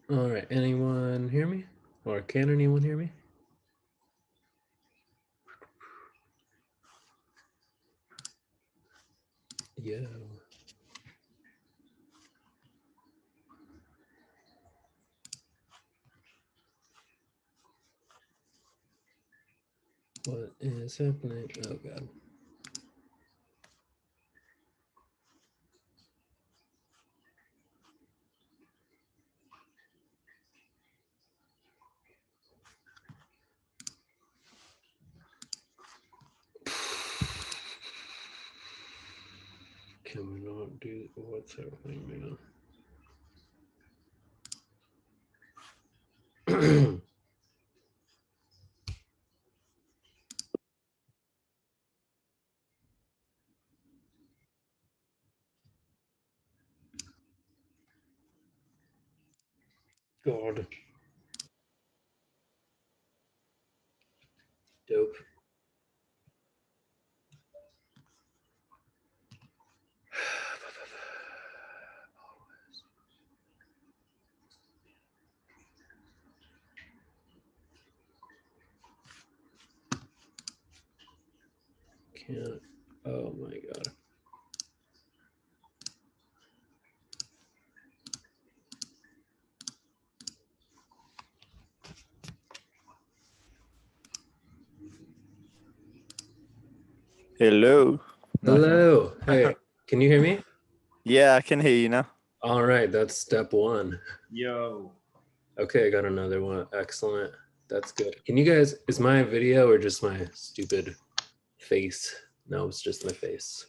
All right, anyone hear me? Or can anyone hear me? Yeah. What is happening? Oh God. Can we not do what's happening now? God. Dope. Can't. Oh my God. Hello. Hello. Hey, can you hear me? Yeah, I can hear you now. All right, that's step one. Yo. Okay, I got another one. Excellent. That's good. Can you guys, is my video or just my stupid face? No, it's just my face.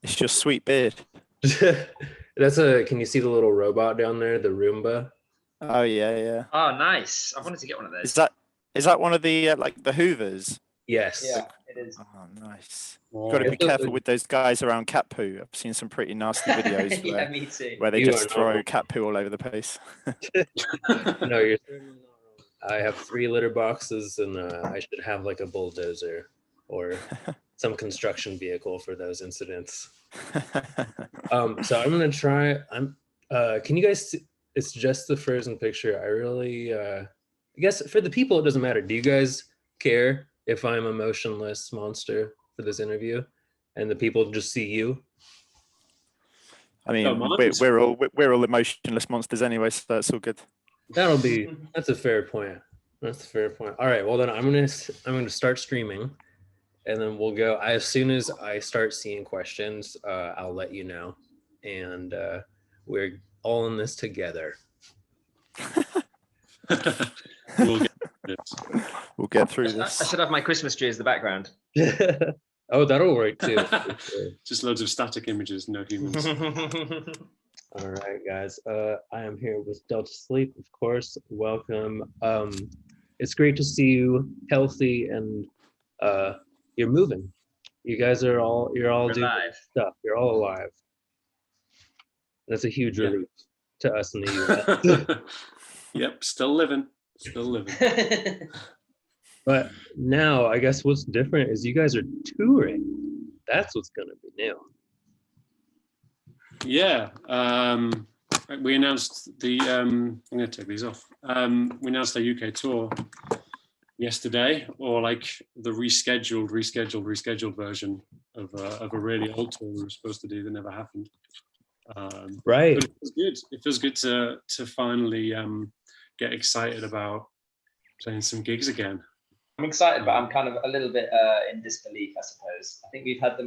It's your sweet beard. Can you see the little robot down there, the Roomba? Oh yeah. Oh, nice. I wanted to get one of those. Is that one of the like the Hoovers? Yes. Yeah, it is. Oh, nice. You've got to be careful with those guys around cat poo. I've seen some pretty nasty videos Yeah, me too. where they You just are throw normal. cat poo all over the place. No, you're certainly not wrong. I have 3 litter boxes and I should have like a bulldozer or some construction vehicle for those incidents. So I'm gonna try. Can you guys see, it's just the frozen picture. I really I guess for the people it doesn't matter. Do you guys care if I'm a motionless monster for this interview and the people just see you? I mean, we're all emotionless monsters anyway, so that's all good. That's a fair point. That's a fair point. All right, well then I'm gonna start streaming and then we'll go. As soon as I start seeing questions, I'll let you know. And we're all in this together. We'll get through I this. should have my Christmas tree as the background. Oh, that'll work too. Just loads of static images, no humans. All right, guys. I am here with Delta Sleep, of course. Welcome. It's great to see you healthy and you're moving. You guys are you're all doing alive. stuff. You're all alive. That's a huge relief to us in the US. Yep, still living. But now I guess what's different is you guys are touring. That's what's gonna be new. Yeah. We announced I'm gonna take these off. We announced our UK tour yesterday, or like the rescheduled version of a really old tour we were supposed to do that never happened. Right. But it feels good. It feels good to finally get excited about playing some gigs again. I'm excited, but I'm kind of a little bit in disbelief, I suppose. I think we've had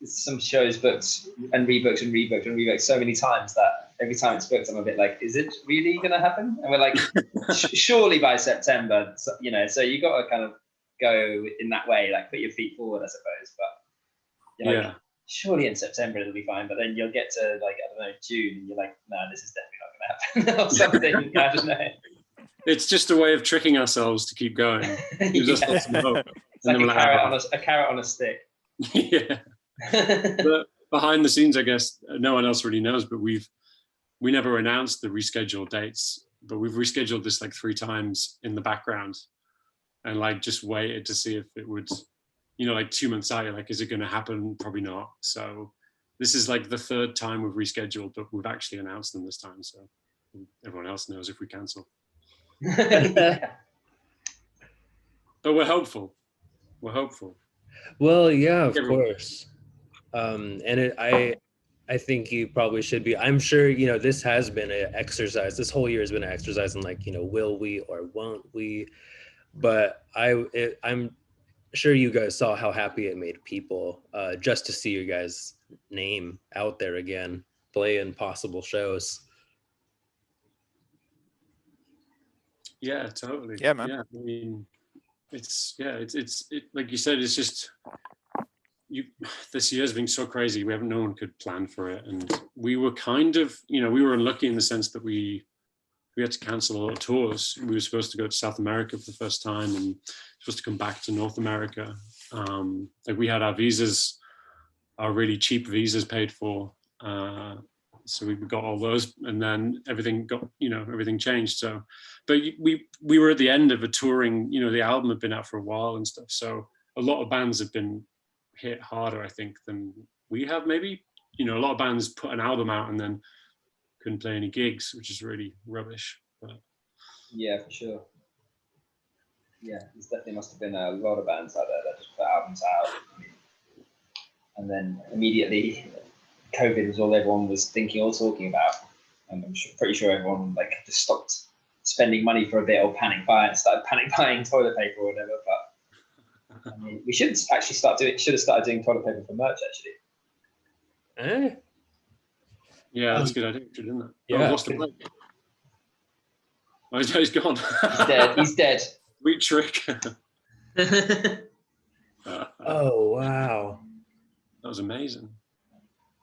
some shows booked and rebooked so many times that every time it's booked, I'm a bit like, is it really going to happen? And we're like, surely by September, so you got to kind of go in that way, like put your feet forward, I suppose. But you're like, surely in September it'll be fine. But then you'll get to like, I don't know, June, and you're like, no, this is definitely not going to happen or something. I don't know. It's just a way of tricking ourselves to keep going. Just lots of hope. It's like a carrot on a stick. Yeah. But behind the scenes, I guess no one else really knows, but we never announced the rescheduled dates, but we've rescheduled this like 3 times in the background and like just waited to see if it would, you know, like 2 months out, you're like, is it going to happen? Probably not. So this is like the third time we've rescheduled, but we've actually announced them this time. So everyone else knows if we cancel. Yeah. But we're hopeful. We're hopeful. Well, yeah, of course. And I think you probably should be. I'm sure, you know, this has been an exercise. This whole year has been an exercise in like, you know, will we or won't we? But I'm sure you guys saw how happy it made people just to see your guys' name out there again, playing possible shows. Yeah, totally. Yeah, man. Yeah, I mean, it's like you said, it's just this year's been so crazy. No one could plan for it, and we were kind of, you know, we were unlucky in the sense that we had to cancel a lot of tours. We were supposed to go to South America for the first time and supposed to come back to North America. Like we had our visas, our really cheap visas paid for. So we got all those, and then everything changed. So, but we were at the end of a touring, you know, the album had been out for a while and stuff. So a lot of bands have been hit harder, I think, than we have maybe. You know, a lot of bands put an album out and then couldn't play any gigs, which is really rubbish. But yeah, for sure. Yeah, there definitely must have been a lot of bands out there that just put albums out, and then immediately COVID was all everyone was thinking or talking about, and I'm pretty sure everyone like just stopped spending money for a bit or started panic buying toilet paper or whatever. But I mean, we should have started doing toilet paper for merch actually. Yeah, that's a good idea, didn't it? Yeah. Oh, lost the plate. Oh, he's gone. He's dead. He's dead. Sweet trick. Oh, wow. That was amazing.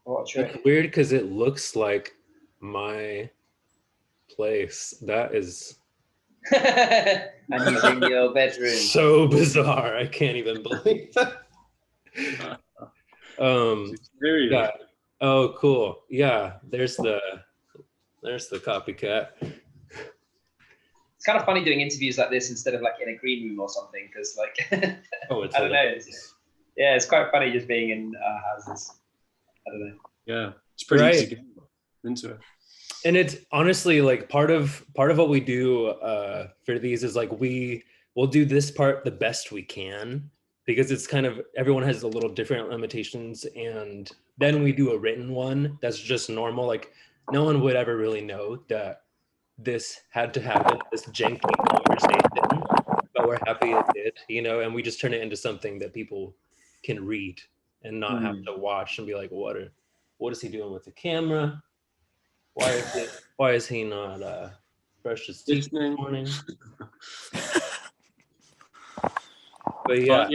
What a trick. It's weird because it looks like my place. That is And he's in your bedroom. so bizarre. I can't even believe that. Yeah. Oh, cool. Yeah, there's the copycat. It's kind of funny doing interviews like this instead of like in a green room or something, because like Oh, it's I don't know. Yeah, it's quite funny just being in houses. I don't know. Yeah, it's pretty easy to get into it. And it's honestly like part of what we do for these is like we'll do this part the best we can, because it's kind of, everyone has a little different limitations, and then we do a written one that's just normal. Like no one would ever really know that this had to happen, this janky conversation, but we're happy it did, you know, and we just turn it into something that people can read and not have to watch and be like, what is he doing with the camera? Why is he not brushed his teeth this morning? But yeah,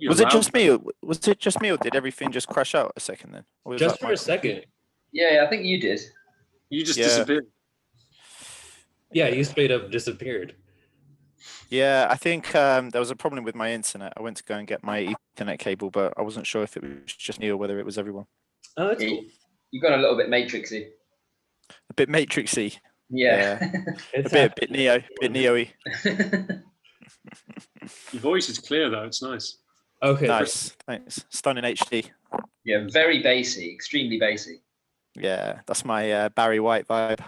was it just me? Was it just me, or did everything just crash out a second then? Just for a second. Yeah, I think you did. You just disappeared. Yeah, you straight up disappeared. Yeah, I think there was a problem with my internet. I went to go and get my Ethernet cable, but I wasn't sure if it was just me or whether it was everyone. Oh, that's cool. You got a little bit matrixy. A bit matrixy. Yeah. a bit Neo-y. Your voice is clear though. It's nice. Okay. Nice. Thanks. Stunning HD. Yeah, very bassy, extremely bassy. Yeah, that's my Barry White vibe.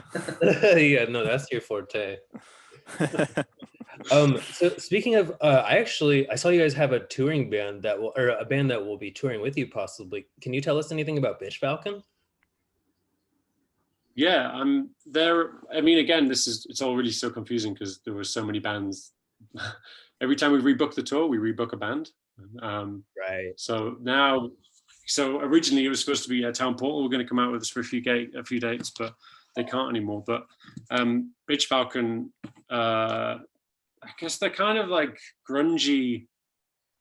Yeah, no, that's your forte. So speaking of, I saw you guys have a touring band a band that will be touring with you possibly. Can you tell us anything about Bitch Falcon? Yeah, there. I mean, again, it's all really so confusing because there were so many bands. Every time we rebook the tour, we rebook a band. Right. So originally it was supposed to be Town Portal. We're going to come out with this for a few dates, but they can't anymore. But Bitch Falcon, I guess they're kind of like grungy.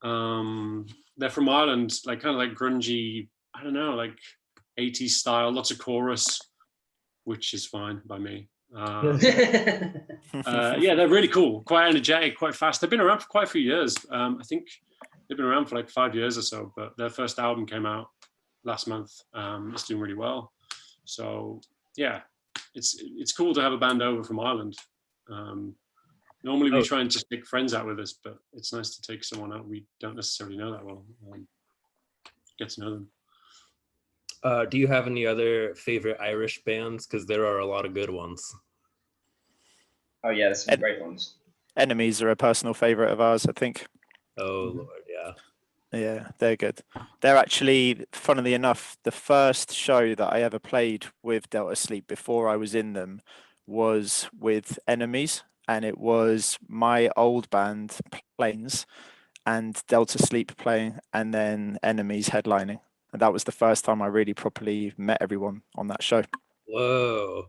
They're from Ireland, like kind of like grungy. I don't know, like 80s style, lots of chorus, which is fine by me. Yeah, they're really cool, quite energetic, quite fast. They've been around for quite a few years. I think they've been around for like 5 years or so, but their first album came out last month. It's doing really well. So yeah, it's cool to have a band over from Ireland. Normally we Oh. try and just pick friends out with us, but it's nice to take someone out we don't necessarily know that well. Get to know them. Do you have any other favorite Irish bands? Because there are a lot of good ones. Oh yeah, there's some great ones. Enemies are a personal favorite of ours, I think. Oh Lord, yeah. Yeah, they're good. They're actually, funnily enough, the first show that I ever played with Delta Sleep before I was in them was with Enemies, and it was my old band, Planes, and Delta Sleep playing, and then Enemies headlining. And that was the first time I really properly met everyone on that show. Whoa.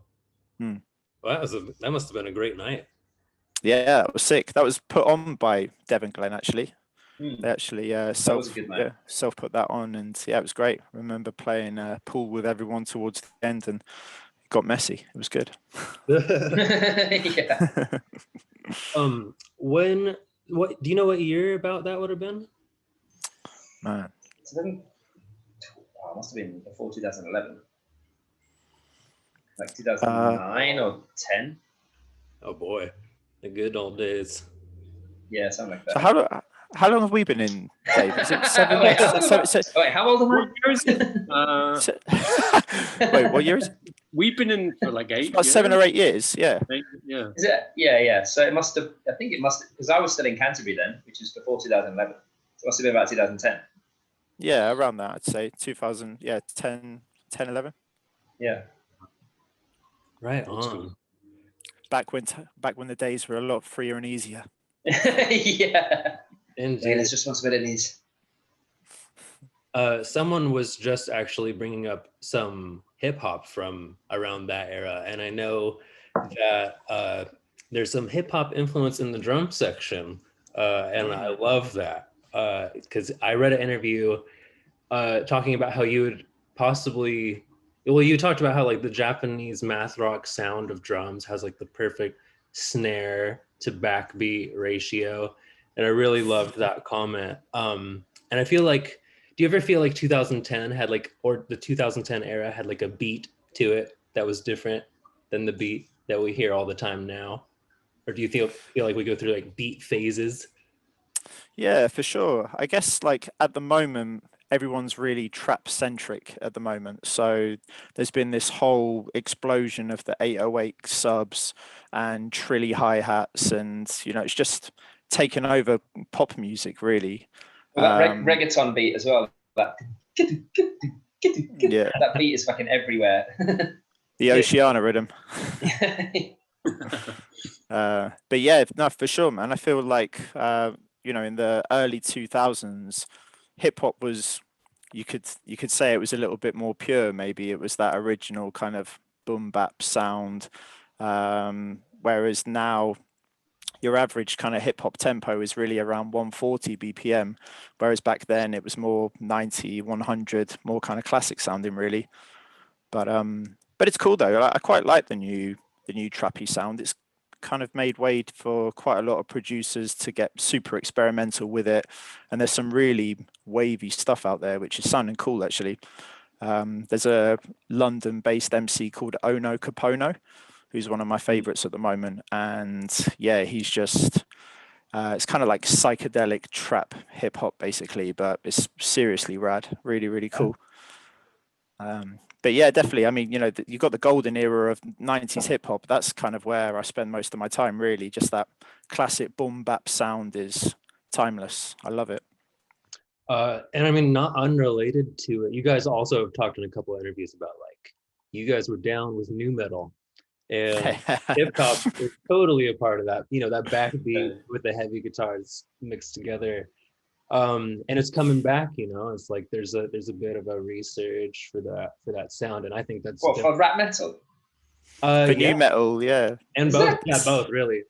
Hmm. Well, that must have been a great night. Yeah, that was sick. That was put on by Devon Glen, actually. Hmm. They actually was a good night. self put that on, and yeah, it was great. I remember playing pool with everyone towards the end, and it got messy. It was good. Yeah. What do you know what year about that would have been? Man. So then, it must have been before 2011. Like 2009 or 10. Oh boy, the good old days. Yeah, something like that. So how long have we been in, Dave? Is it 7 Wait, years? wait, how old am I? What year is it? Wait, what year is it? We've been in for like 8 About years. 7 or 8 years, yeah. Yeah. Is it? Yeah. So it must have. I think it must, because I was still in Canterbury then, which was before 2011. So it must have been about 2010. Yeah, around that, I'd say 2000, 10, 11. Yeah. Right Old on. school. Back when the days were a lot freer and easier. Yeah. Indeed. Less responsibilities. Someone was just actually bringing up some hip hop from around that era, and I know that there's some hip hop influence in the drum section, and I love that because I read an interview talking about how you would possibly, well, you talked about how like the Japanese math rock sound of drums has like the perfect snare to backbeat ratio, and I really loved that comment. And I feel like, do you ever feel like 2010 had like, or the 2010 era had like a beat to it that was different than the beat that we hear all the time now? Or do you feel like we go through like beat phases? Yeah, for sure. I guess like at the moment, everyone's really trap centric at the moment. So there's been this whole explosion of the 808 subs and trilly hi-hats, and it's just taken over pop music really. Well, that reggaeton beat as well. That Yeah. that beat is fucking everywhere. The Oceana rhythm. But yeah, no, for sure, man. I feel like in the early 2000s, hip hop was, you could say it was a little bit more pure. Maybe it was that original kind of boom bap sound, whereas now your average kind of hip hop tempo is really around 140 BPM, whereas back then it was more 90, 100, more kind of classic sounding really. But it's cool though. I quite like the new trappy sound. It's kind of made way for quite a lot of producers to get super experimental with it, and there's some really wavy stuff out there which is sounding cool actually. There's a London-based MC called Ono Capono, who's one of my favorites at the moment, and yeah, he's just it's kind of like psychedelic trap hip hop basically, but it's seriously rad, really cool. But yeah, definitely. I mean, you've got the golden era of 90s hip hop. That's kind of where I spend most of my time, really. Just that classic boom bap sound is timeless. I love it. And I mean, not unrelated to it, you guys also have talked in a couple of interviews about like you guys were down with new metal, and hip hop is totally a part of that. That backbeat with the heavy guitars mixed together. And it's coming back. It's like there's a bit of a resurge for that sound, and I think that's for rap metal. For new metal, yeah, and Is both, that- yeah, both really.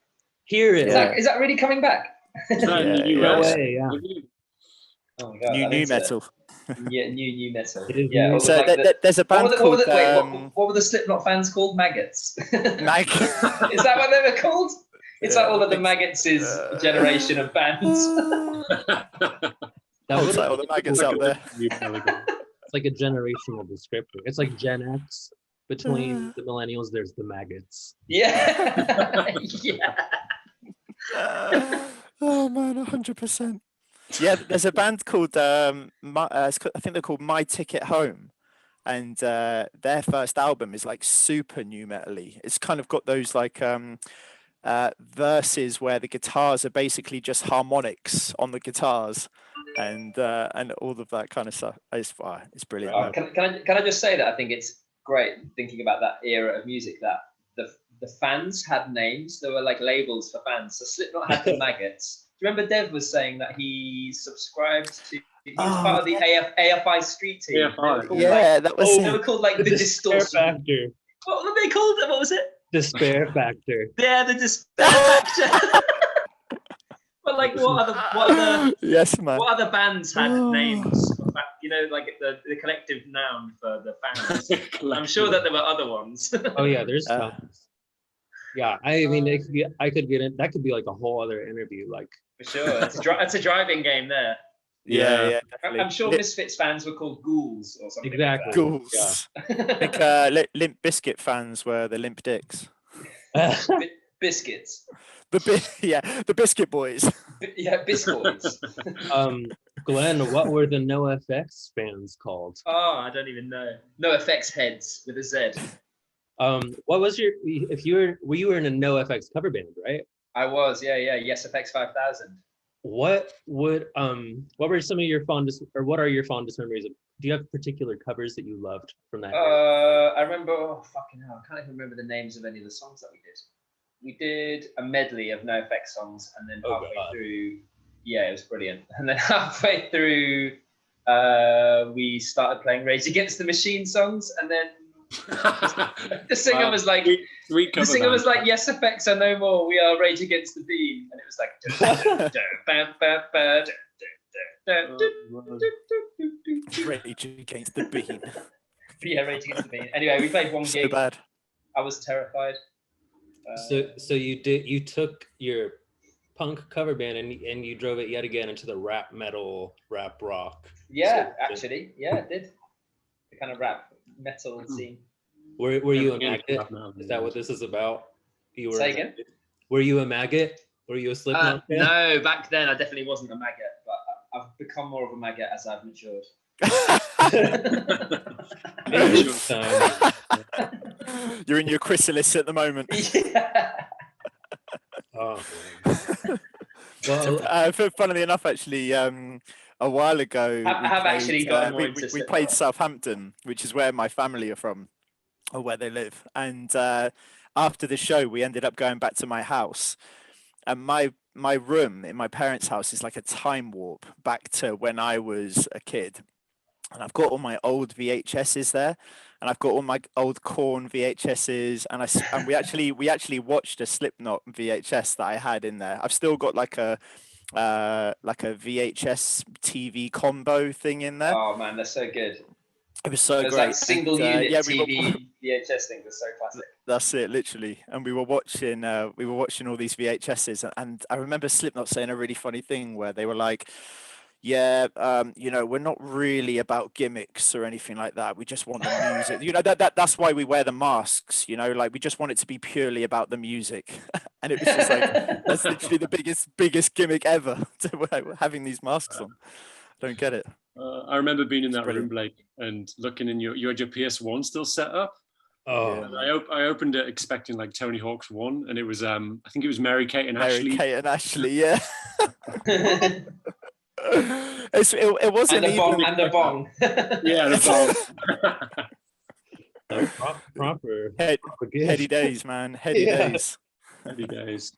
Here it Is that really coming back? No way, yeah. Oh my god, new metal. Yeah, new metal. It is Yeah. new. So Like there's a band called what were the Slipknot fans called? Maggots. Mag. Is that what they were called? It's like all of the Maggots' generation of bands. It's like all the maggots out there. It's like a generational descriptor. It's like Gen X. Between the millennials, there's the maggots. Yeah. Yeah. Oh man, 100%. Yeah, there's a band called I think they're called My Ticket Home, and their first album is like super new metal-y. It's kind of got those like verses where the guitars are basically just harmonics on the guitars, and all of that kind of stuff. It's brilliant. Right. Can I just say that I think it's great thinking about that era of music that the fans had names. There were like labels for fans. So Slipknot had the Maggots. Do you remember Dev was saying that he subscribed to? He was part of the AFI street team. AFI. Yeah, that was. They were called like the Despair Distortion. Factor. What were they called? What was it? Despair Factor. Yeah, the Despair Factor. But like, what other Yes, man. what other bands had names? You know, like the collective noun for the fans. I'm sure that there were other ones. Oh yeah, there's tons. Yeah, I mean, I could get in. That could be like a whole other interview. Like For sure, it's a driving game there. Yeah, I'm sure Misfits fans were called ghouls or something. exactly. Like Ghouls. that. I think Limp Bizkit fans were the Limp Dicks. Biscuits. The Biscuit Boys. Yeah, Biscuits. Glenn, what were the NoFX fans called? Oh, I don't even know. No Effects Heads with a Z. What was your? If you were in a NoFX cover band, right? I was, yeah. Yes, Effects 5000. What were some of your fondest, or what are your fondest memories of? Do you have particular covers that you loved from that? I remember. Oh, fucking hell! I can't even remember the names of any of the songs that we did. We did a medley of NoFX songs, and then halfway through, yeah, it was brilliant. And then halfway through, we started playing Rage Against the Machine songs, and then the singer was like, "Yes, effects are no more. We are Rage Against the Beam," and it was like, Rage Against the Beam. Yeah, Rage Against the Beam. Anyway, we played one So gig. bad. I was terrified. So you took your punk cover band and you drove it yet again into the rap metal, rap rock. Yeah, actually, yeah, it did. The kind of rap metal scene. Were you a maggot? Is that what this is about? Say again? Were you a maggot? Were you a Slipknot fan? No, back then I definitely wasn't a maggot, but I've become more of a maggot as I've matured. You're in your chrysalis at the moment. Yeah. Oh, well, funnily enough, actually, a while ago, we played Southampton, which is where my family are from, or where they live. And after the show, we ended up going back to my house. And my room in my parents' house is like a time warp back to when I was a kid. And I've got all my old VHSs there, and I've got all my old Korn VHSs, and we actually watched a Slipknot VHS that I had in there. I've still got like a VHS TV combo thing in there. Oh man, they're so good. It was so great. Like single unit TV VHS thing was so classic. That's it, literally. And we were watching all these VHSs, and I remember Slipknot saying a really funny thing where they were like, "Yeah, we're not really about gimmicks or anything like that. We just want the music. That's why we wear the masks. Like we just want it to be purely about the music." And it was just like that's literally the biggest gimmick ever, having these masks on. I don't get it. I remember being in that room, Blake, and looking in you had your PS1 still set up. Oh, and I opened it expecting like Tony Hawk's 1, and it was I think it was Mary Kate and Ashley. Mary Kate and Ashley, yeah. It wasn't and the bong. Yeah, the bong. proper heady days, man. Heady days. Heady days.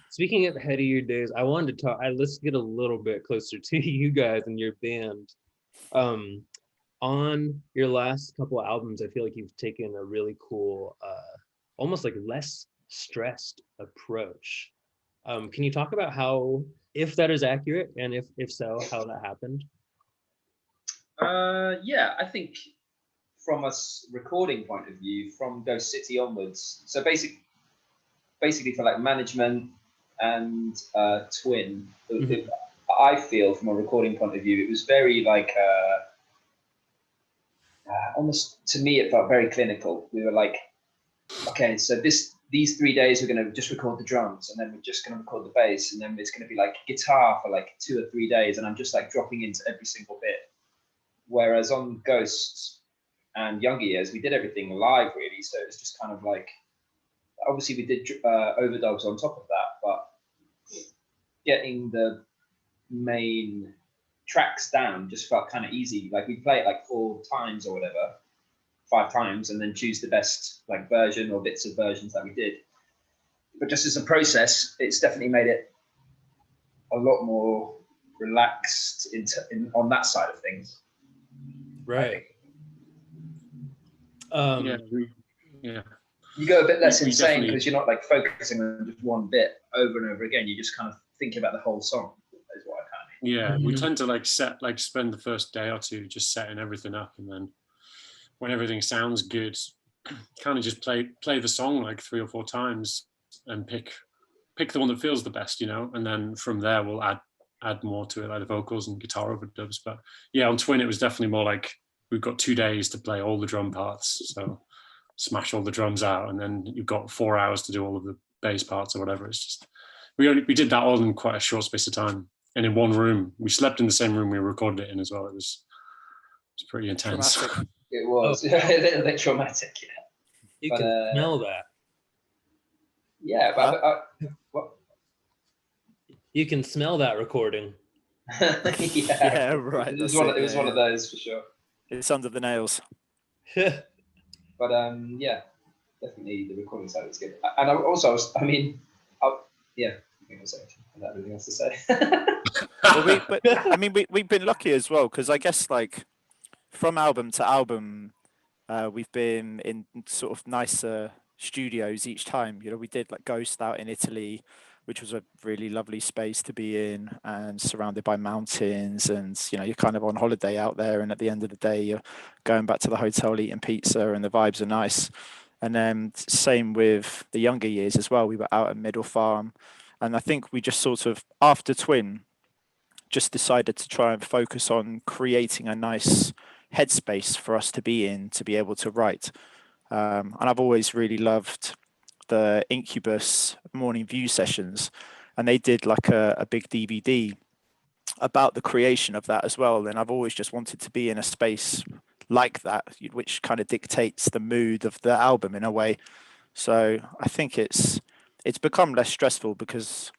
Speaking of headier days, I wanted to talk. Let's get a little bit closer to you guys and your band. On your last couple of albums, I feel like you've taken a really cool, almost like less stressed approach. Can you talk about how, if that is accurate, and if so, how that happened? Yeah, I think from a recording point of view, from Ghost City onwards. So basically for like management and Twin, I feel from a recording point of view, it was very like almost, to me, it felt very clinical. We were like, okay, so this these 3 days we're going to just record the drums, and then we're just going to record the bass, and then it's going to be like guitar for like 2 or 3 days, and I'm just like dropping into every single bit. Whereas on Ghosts and Younger Years, we did everything live really, so it was just kind of like, obviously we did overdubs on top of that, but getting the main tracks down just felt kind of easy. Like we'd play it like 4 times or whatever, 5 times, and then choose the best like version or bits of versions that we did. But just as a process, it's definitely made it a lot more relaxed on that side of things. Right. Yeah. You go a bit less We insane definitely- because you're not like focusing on just one bit over and over again. You're just kind of thinking about the whole song. Is what I kind of mean. Yeah, we tend to spend the first day or two just setting everything up, and then when everything sounds good, kind of just play the song like 3 or 4 times and pick the one that feels the best, and then from there we'll add more to it, like the vocals and guitar overdubs. But yeah, on Twin it was definitely more like we've got 2 days to play all the drum parts, so smash all the drums out, and then you've got 4 hours to do all of the bass parts or whatever. It's just we did that all in quite a short space of time, and in one room. We slept in the same room we recorded it in as well. It was pretty intense. Traumatic. It was a little bit traumatic, yeah. You But, can smell that. Yeah, but what? You can smell that recording. Yeah, right. It was one of those for sure. It's under the nails. But yeah, definitely the recording side was good. And I don't think I have anything else to say. Well, we've been lucky as well, because I guess like from album to album, we've been in sort of nicer studios each time. We did like Ghost out in Italy, which was a really lovely space to be in, and surrounded by mountains, and you're kind of on holiday out there, and at the end of the day you're going back to the hotel eating pizza, and the vibes are nice. And then same with the Younger Years as well. We were out at Middle Farm, and I think we just sort of, after Twin, just decided to try and focus on creating a nice headspace for us to be in, to be able to write. And I've always really loved the Incubus Morning View sessions, and they did like a big DVD about the creation of that as well. And I've always just wanted to be in a space like that, which kind of dictates the mood of the album in a way. So I think it's become less stressful, because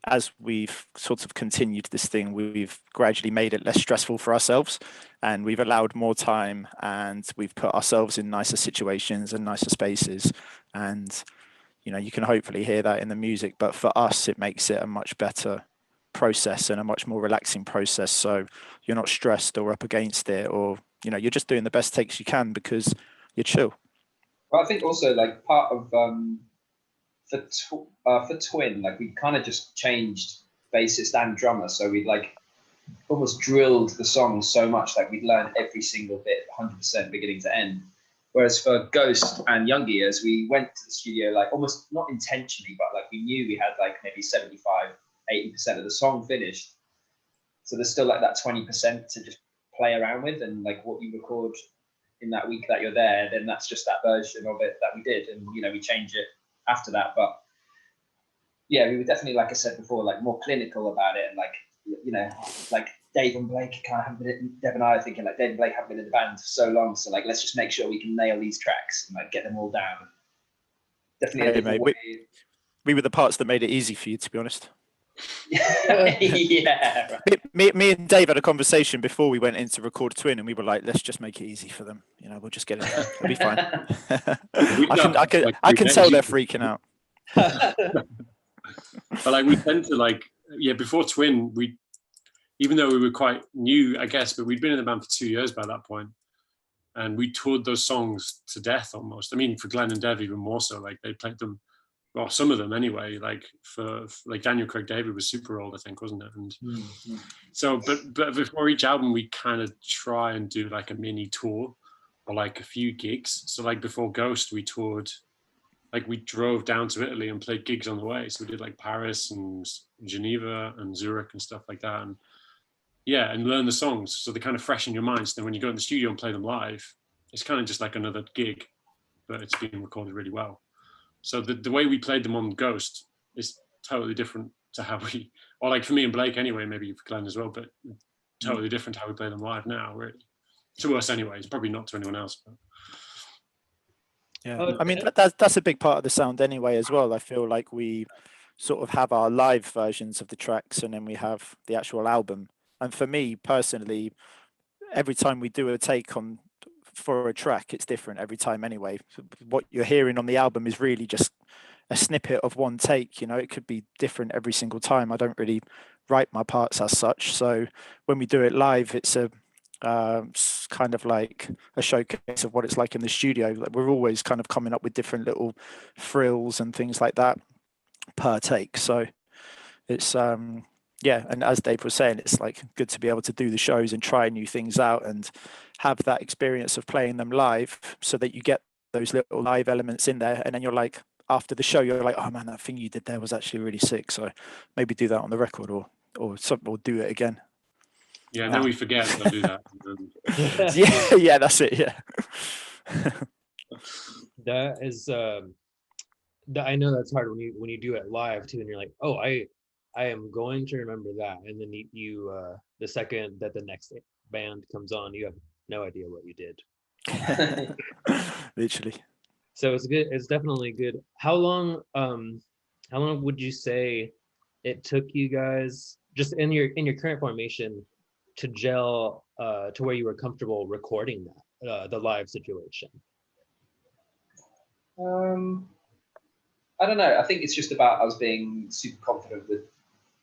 as we've sort of continued this thing, we've gradually made it less stressful for ourselves, and we've allowed more time, and we've put ourselves in nicer situations and nicer spaces. And you can hopefully hear that in the music, but for us it makes it a much better process and a much more relaxing process, so you're not stressed or up against it, or you're just doing the best takes you can because you're chill. Well, I think also like part of for Twin, like we kind of just changed bassist and drummer, so we'd like almost drilled the songs so much, like we'd learn every single bit 100% beginning to end. Whereas for Ghost and Younger Years, we went to the studio like almost not intentionally, but like we knew we had like maybe 75-80% of the song finished, so there's still like that 20% to just play around with, and like what you record in that week that you're there, then that's just that version of it that we did, and we change it after that. But yeah, we were definitely, like I said before, like more clinical about it, and like Dave and Blake kind of haven't been, Deb and I are thinking like Dave and Blake haven't been in the band for so long, so like let's just make sure we can nail these tracks and like get them all down. Definitely. Hey, mate, we were the parts that made it easy for you, to be honest. Yeah. Right. Me and Dave had a conversation before we went in to record Twin, and we were like, let's just make it easy for them. We'll just get it done. It'll be fine. I can tell they're freaking out. But like we tend to before Twin, even though we were quite new, I guess, but we'd been in the band for 2 years by that point, and we toured those songs to death almost. I mean, for Glenn and Dev even more so. Like they played them, well, some of them anyway. Like for like Daniel Craig David was super old, I think, wasn't it? And so, but before each album, we kind of try and do like a mini tour or like a few gigs. So like before Ghost, we toured. Like we drove down to Italy and played gigs on the way. So we did like Paris and Geneva and Zurich and stuff like that. And yeah, and learn the songs. So they're kind of fresh in your mind. So then when you go in the studio and play them live, it's kind of just like another gig, but it's being recorded really well. So the way we played them on Ghost is totally different to how we, or like for me and Blake anyway, maybe for Glenn as well, but totally different to how we play them live now, really. To us anyway, it's probably not to anyone else. But. Yeah, I mean, that's a big part of the sound anyway as well. I feel like we sort of have our live versions of the tracks and then we have the actual album. And for me personally, every time we do a take on for a track, it's different every time anyway. What you're hearing on the album is really just a snippet of one take, you know. It could be different every single time. I don't really write my parts as such, so when we do it live, it's a kind of like a showcase of what it's like in the studio. Like, we're always kind of coming up with different little frills and things like that per take, so it's yeah, and as Dave was saying, it's like good to be able to do the shows and try new things out and have that experience of playing them live, so that you get those little live elements in there, and then you're like, after the show, you're like, oh man, that thing you did there was actually really sick. So maybe do that on the record, or do it again. Yeah, and then we forget they'll do that. yeah, that's it. Yeah. That is I know that's hard when you do it live too, and you're like, oh, I am going to remember that, and then you the second that the next band comes on, you have no idea what you did. Literally. So it's good. It's definitely good. How long would you say it took you guys, just in your current formation, to gel to where you were comfortable recording that the live situation? I don't know. I think it's just about us being super confident with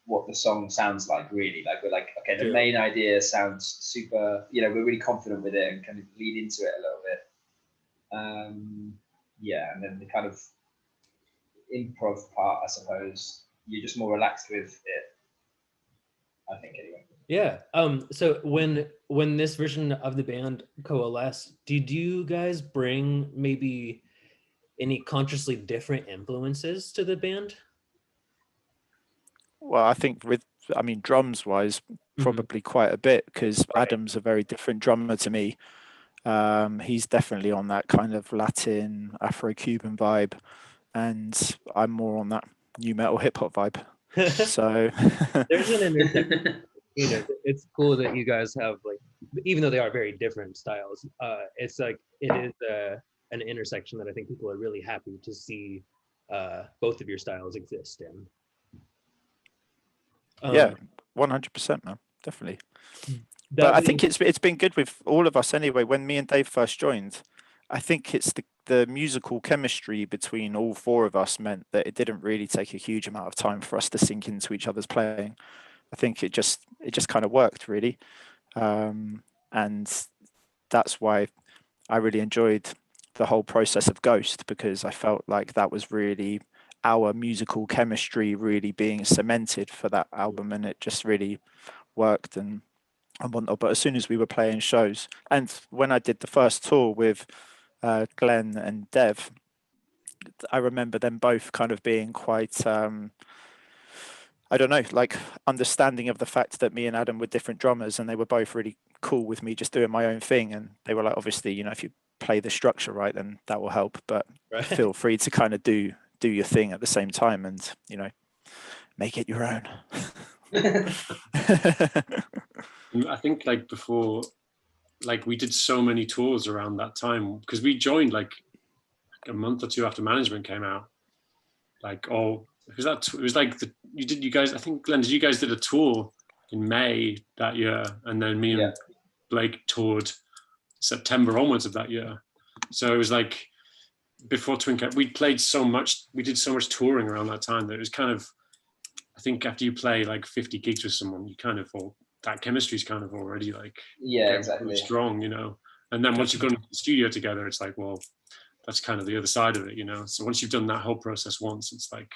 what the song sounds like, really. Like, we're like, okay, the main idea sounds super, you know, we're really confident with it and kind of lead into it a little bit. Yeah, and then the kind of improv part, I suppose, you're just more relaxed with it, I think, anyway. Yeah. So when this version of the band coalesced, did you guys bring maybe any consciously different influences to the band? Well, I think drums wise, probably quite a bit, because Adam's a very different drummer to me. He's definitely on that kind of Latin, Afro-Cuban vibe, and I'm more on that new metal hip hop vibe. So there's an intersection. You know, it's cool that you guys have, like, even though they are very different styles, it's like it is an intersection that I think people are really happy to see both of your styles exist in. Yeah, 100%, man, definitely. But I think it's been good with all of us anyway. When me and Dave first joined, I think it's the musical chemistry between all four of us meant that it didn't really take a huge amount of time for us to sink into each other's playing. I think it just kind of worked, really, and that's why I really enjoyed the whole process of Ghost, because I felt like that was really our musical chemistry really being cemented for that album, and it just really worked and whatnot. But as soon as we were playing shows, and when I did the first tour with Glenn and Dev, I remember them both kind of being quite I don't know, like, understanding of the fact that me and Adam were different drummers, and they were both really cool with me just doing my own thing. And they were like, obviously, you know, if you play the structure right, then that will help, but feel free to kind of do your thing at the same time, and, you know, make it your own. I think, like, before, like, we did so many tours around that time, because we joined like a month or two after Management came out. Like, it was like you guys, I think, Glenn, you guys did a tour in May that year, and then me and Blake toured September onwards of that year. So it was like, before Twin Cap, we did so much touring around that time that it was kind of, I think, after you play like 50 gigs with someone, you kind of that chemistry's kind of already like exactly strong, you know. And then once you've gone to the studio together, it's like, well, that's kind of the other side of it, you know. So once you've done that whole process once, it's like,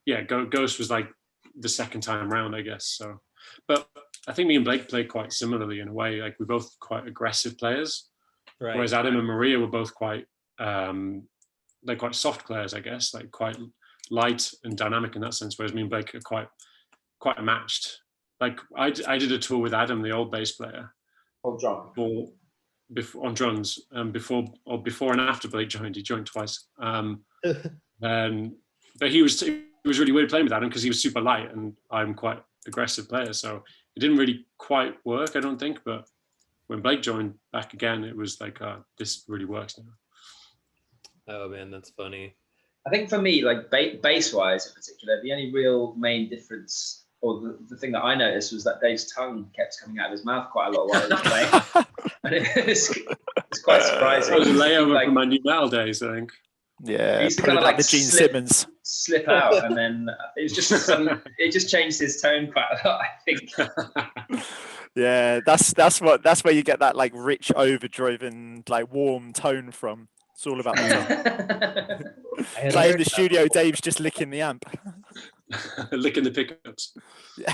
yeah, Ghost was like the second time round, I guess. So, but I think me and Blake played quite similarly in a way. Like, we're both quite aggressive players, whereas Adam and Maria were both quite they're quite soft players, I guess, like quite light and dynamic in that sense. Whereas me and Blake are quite matched. Like, I did a tour with Adam, the old bass player, on drums, before and after Blake joined. He joined twice. But it was really weird playing with Adam because he was super light and I'm quite aggressive player, so it didn't really quite work, I don't think. But when Blake joined back again, it was like, this really works now. Oh man, that's funny. I think for me, like bass-wise in particular, the only real main difference, or the thing that I noticed, was that Dave's tongue kept coming out of his mouth quite a lot while he was playing. And it's quite surprising. That was a layover like, from my new metal days, I think. Yeah, he used to pulling kind of out like the Gene Simmons. slip out, and then it was just it just changed his tone quite a lot, I think. Yeah, that's where you get that like rich, overdriven, like warm tone from. It's all about the tongue. Like in the studio, Dave's just licking the amp. Licking the pickups. Yeah,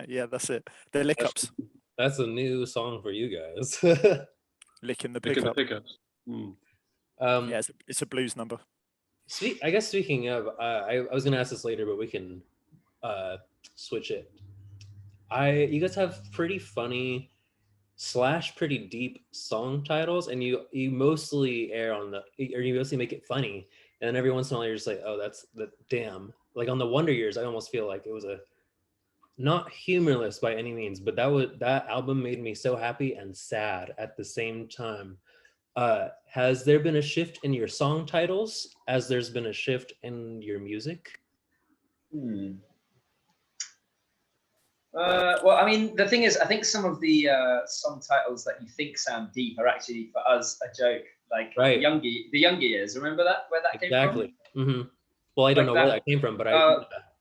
yeah, that's it. The lick ups. That's a new song for you guys. Licking the Licking the pickup. pickups. Mm. Yeah, it's a blues number. I guess speaking of, I was gonna ask this later, but we can switch it. You guys have pretty funny / pretty deep song titles, and you mostly you mostly make it funny, and then every once in a while you're just like, oh, that's the damn. Like on the Wonder Years, I almost feel like it was not humorless by any means, but that album made me so happy and sad at the same time. Has there been a shift in your song titles as there's been a shift in your music? Well, I mean, the thing is, I think some of the song titles that you think sound deep are actually for us a joke. Like Right. the younger years. Remember that where that came from? Exactly. Mm-hmm. Well, I don't know where that came from, but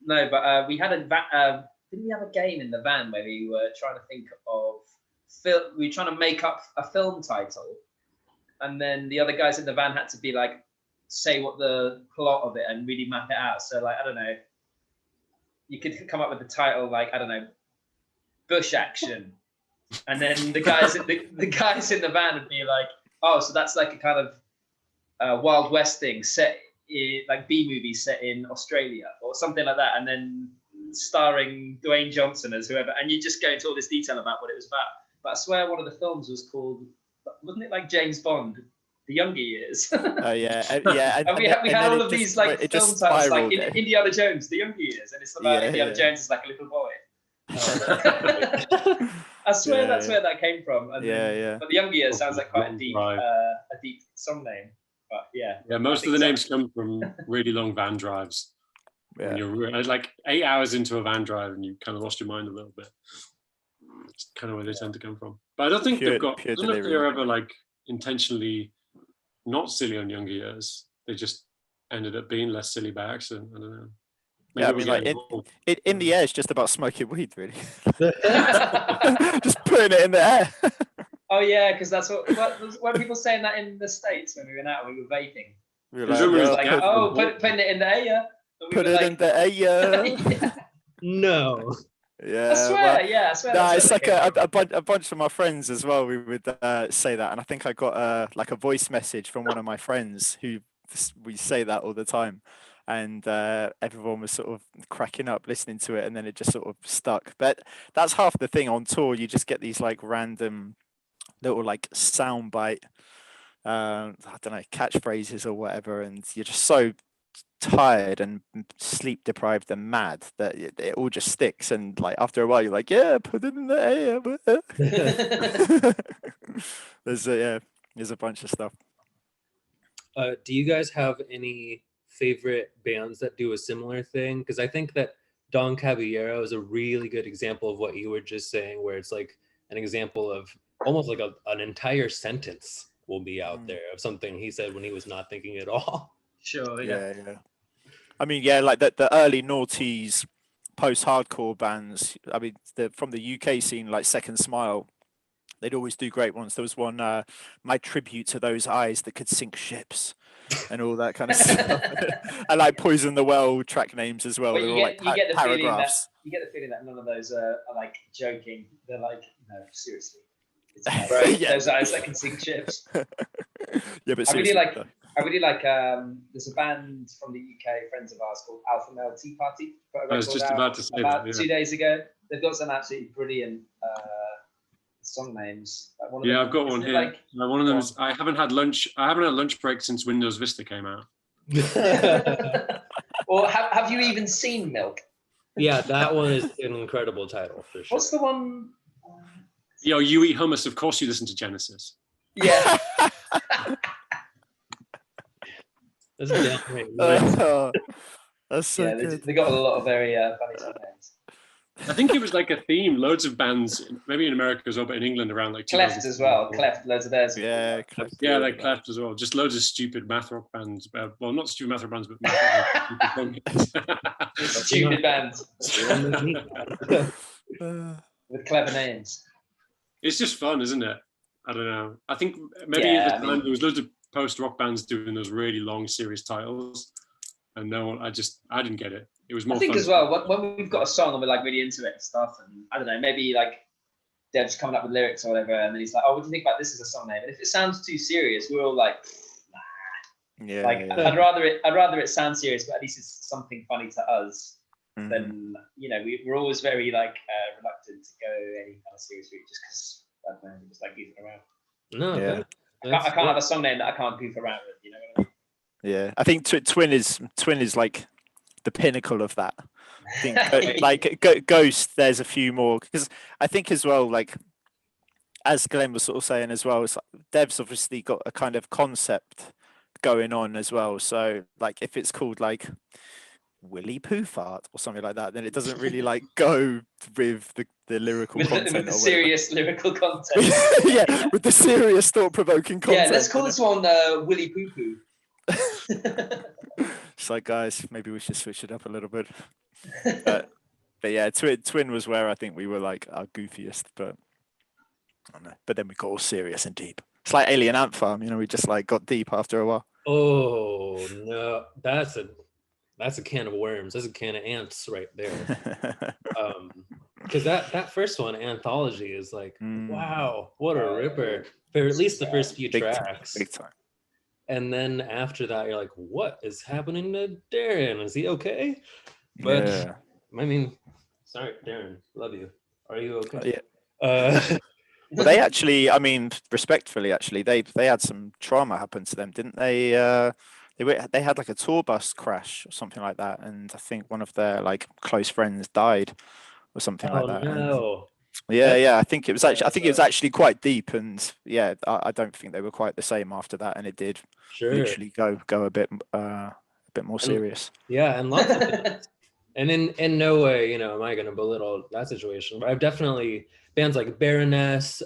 no, but we had didn't we have a game in the van where we were trying to think of we were trying to make up a film title, and then the other guys in the van had to be like, say what the plot of it and really map it out. So like, I don't know, you could come up with the title like, I don't know, Bush Action, and then the guys the guys in the van would be like, oh, so that's like a kind of Wild West thing set in, like B movie set in Australia or something like that, and then starring Dwayne Johnson as whoever, and you just go into all this detail about what it was about. But I swear one of the films was called, wasn't it like James Bond, The Younger Years? Oh yeah, and we had all of these like film titles, like Indiana Jones, The Younger Years, and it's about Indiana Jones is like a little boy. I swear that's where that came from. And but The Younger Years sounds like quite a deep song name. But yeah, most of the names come from really long van drives. Yeah. When you're like 8 hours into a van drive and you kind of lost your mind a little bit. It's kind of where they tend to come from. But I don't think they're ever like intentionally not silly on Younger Years. They just ended up being less silly by accident. I don't know. Maybe I mean, like in the air, it's just about smoking weed, really. Just putting it in the air. Oh yeah, because that's what people saying that in the States when we went out, we were vaping. We were like, putting it in the air. Yeah. Put it in the air. Yeah. No. Yeah, I swear. No, it's like a bunch of my friends as well. We would say that, and I think I got like a voice message from one of my friends who we say that all the time, and everyone was sort of cracking up listening to it, and then it just sort of stuck. But that's half the thing on tour. You just get these like random little like soundbite, I don't know, catchphrases or whatever, and you're just so tired and sleep deprived and mad that it all just sticks, and like after a while you're like, yeah, put it in the air. There's a bunch of stuff. Do you guys have any favorite bands that do a similar thing? Because I think that Don Caballero is a really good example of what you were just saying, where it's like an example of almost like an entire sentence will be out there of something he said when he was not thinking at all. Sure. Yeah. I mean, like the early noughties post-hardcore bands. I mean, from the UK scene, like Second Smile, they'd always do great ones. There was one, My Tribute to Those Eyes That Could Sink Ships, and all that kind of stuff. I like Poison the Well track names as well. But you get the paragraphs. feeling that none of those are like joking. They're like, no, seriously. It's Those eyes that can sink ships. Yeah, but I really like. There's a band from the UK, friends of ours, called Alpha Male Tea Party. I was just about to say that. 2 days ago. They've got some absolutely brilliant song names. I've got one here. One of them is I haven't had lunch break since Windows Vista came out. Or have you even seen Milk? Yeah, that one is an incredible title for sure. What's the one? Yo, you eat hummus. Of course, you listen to Genesis. Yeah. That's downright nice. That's so Yeah, good. they got a lot of very funny names. I think it was like a theme. Loads of bands, maybe in America as well, but in England around like Cleft as well. Cleft, loads of theirs. Yeah, Cleft. Yeah, like Cleft as well. Just loads of stupid math rock bands. Well, not stupid math rock bands, but math rock bands. Stupid bands Uh, with clever names. It's just fun, isn't it? I don't know. I think maybe Yeah, at the time there was loads of post-rock bands doing those really long, serious titles, and no, I didn't get it. It was more. I think fun as well when we've got a song and we're like really into it and stuff, and I don't know, maybe like Dev's coming up with lyrics or whatever, and then he's like, "Oh, what do you think about this as a song name?" And if it sounds too serious, we're all like, yeah, like yeah. I'd rather it sound serious, but at least it's something funny to us. Mhm. Then we're always very like reluctant to go any kind of serious route just because I don't know, just like goofing around. No, Yeah. I can't have a song name that I can't goof around with. You know what I mean? Yeah, I think Twin is like the pinnacle of that. I think like Ghost, there's a few more because I think as well, like as Glenn was sort of saying as well, it's like Dev's obviously got a kind of concept going on as well. So like if it's called like Willy Poo Fart or something like that, then it doesn't really like go with the lyrical with content the or whatever. serious lyrical content. Yeah, with the serious thought-provoking content. Yeah, let's call this one Willy Poo Poo. It's like, guys, maybe we should switch it up a little bit. But yeah, Twin was where I think we were like our goofiest, but I don't know. But then we got all serious and deep. It's like Alien Ant Farm, we just like got deep after a while. Oh no, that's a can of worms. That's a can of ants right there. Because that first one, Anthology, is like, wow, what a ripper. For at least the first few tracks. Big time. And then after that, you're like, what is happening to Darren? Is he okay? But Yeah. I mean, sorry, Darren, love you. Are you okay? Yeah. Well, they actually, I mean, respectfully, actually, they had some trauma happen to them, didn't they? They had like a tour bus crash or something like that, and I think one of their like close friends died or something like that. No. Yeah. I think it was actually quite deep, and yeah, I don't think they were quite the same after that, and it did literally go a bit more serious. Yeah, and lots of things. And in no way, am I going to belittle that situation? But I've definitely bands like Baroness,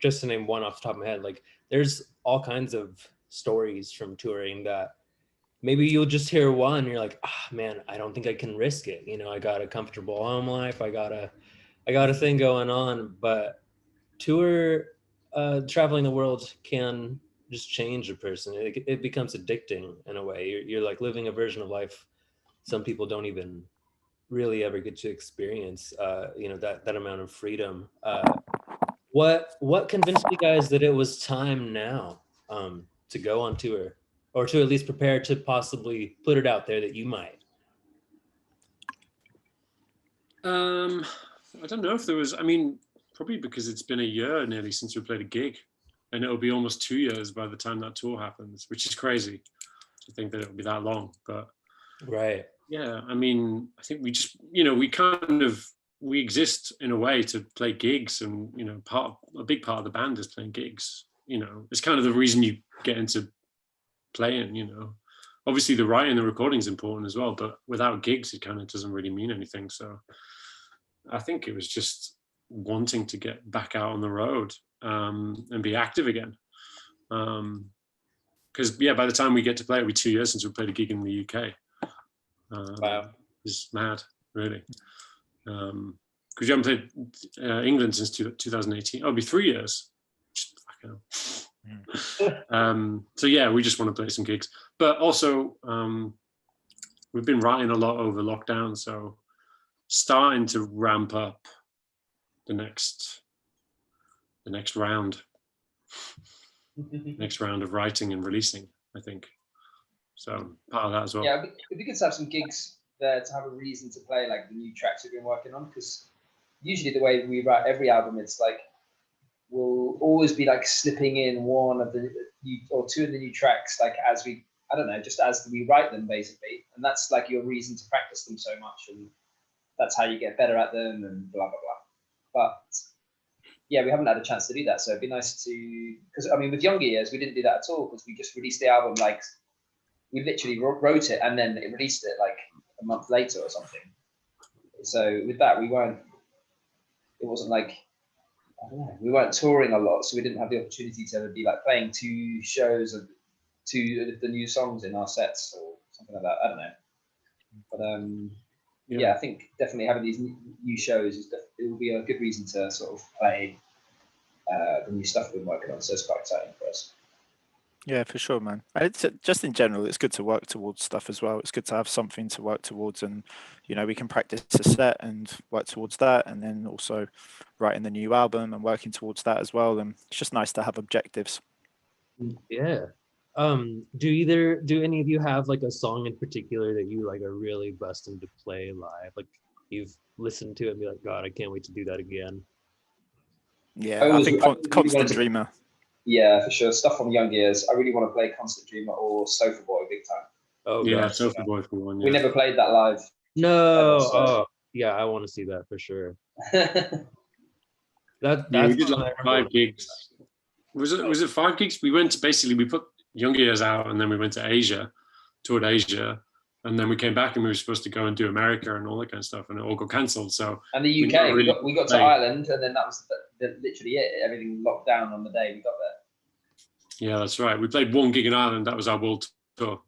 just to name one off the top of my head. Like, there's all kinds of stories from touring that maybe you'll just hear one, and you're like, man, I don't think I can risk it. I got a comfortable home life. I got a thing going on. But traveling the world can just change a person. It becomes addicting in a way. You're like living a version of life some people don't even really ever get to experience, that amount of freedom. What convinced you guys that it was time now to go on tour, or to at least prepare to possibly put it out there that you might? I don't know if there was. I mean, probably because it's been a year nearly since we played a gig, and it'll be almost 2 years by the time that tour happens, which is crazy to think that it'll be that long, but. Right. Yeah, I mean, I think we just, we exist in a way to play gigs, and a big part of the band is playing gigs. It's kind of the reason you get into playing. Obviously the writing, the recording is important as well, but without gigs, it kind of doesn't really mean anything. So I think it was just wanting to get back out on the road and be active again. Because by the time we get to play, it'll be 2 years since we played a gig in the UK. Wow. It's mad, really. Because we haven't played England since 2018. It'll be 3 years. So yeah, we just want to play some gigs. But also, we've been writing a lot over lockdown, so starting to ramp up the next round of writing and releasing, I think. So part of that as well. Yeah, it'd be good to have some gigs there to have a reason to play like the new tracks we've been working on, because usually the way we write every album, it's like we'll always be like slipping in one of the new or two of the new tracks like as I don't know, just as we write them basically, and that's like your reason to practice them so much, and that's how you get better at them, and blah blah blah. But yeah, we haven't had a chance to do that, so it'd be nice to, because I mean, with Younger Years, we didn't do that at all because we just released the album like we literally wrote it and then it released it like a month later or something. So with that, it wasn't like, I don't know, we weren't touring a lot, so we didn't have the opportunity to be like playing 2 shows of 2 of the new songs in our sets or something like that. I don't know, but yeah, I think definitely having these new shows it will be a good reason to sort of play the new stuff we've been working on. So it's quite exciting for us. Yeah, for sure, man. And it's just in general, it's good to work towards stuff as well. It's good to have something to work towards, and we can practice a set and work towards that, and then also writing the new album and working towards that as well. And it's just nice to have objectives. Yeah. Do any of you have like a song in particular that you like are really busting to play live? Like you've listened to it and be like, God, I can't wait to do that again. Yeah, I think Constant Dreamer. Yeah, for sure. Stuff from Young Years. I really want to play Constant Dreamer or Sofa Boy big time. Oh yeah, God. Sofa Boy for one. Yeah. We never played that live. No. So. Oh yeah, I want to see that for sure. That's we did like 5 gigs. Was it 5 gigs? We put Younger Years out, and then we went to Asia, toured Asia, and then we came back and we were supposed to go and do America and all that kind of stuff, and it all got cancelled. So and the UK, we got to Ireland, and then that was literally it. Everything locked down on the day we got there. Yeah, that's right. We played 1 gig in Ireland. That was our world tour.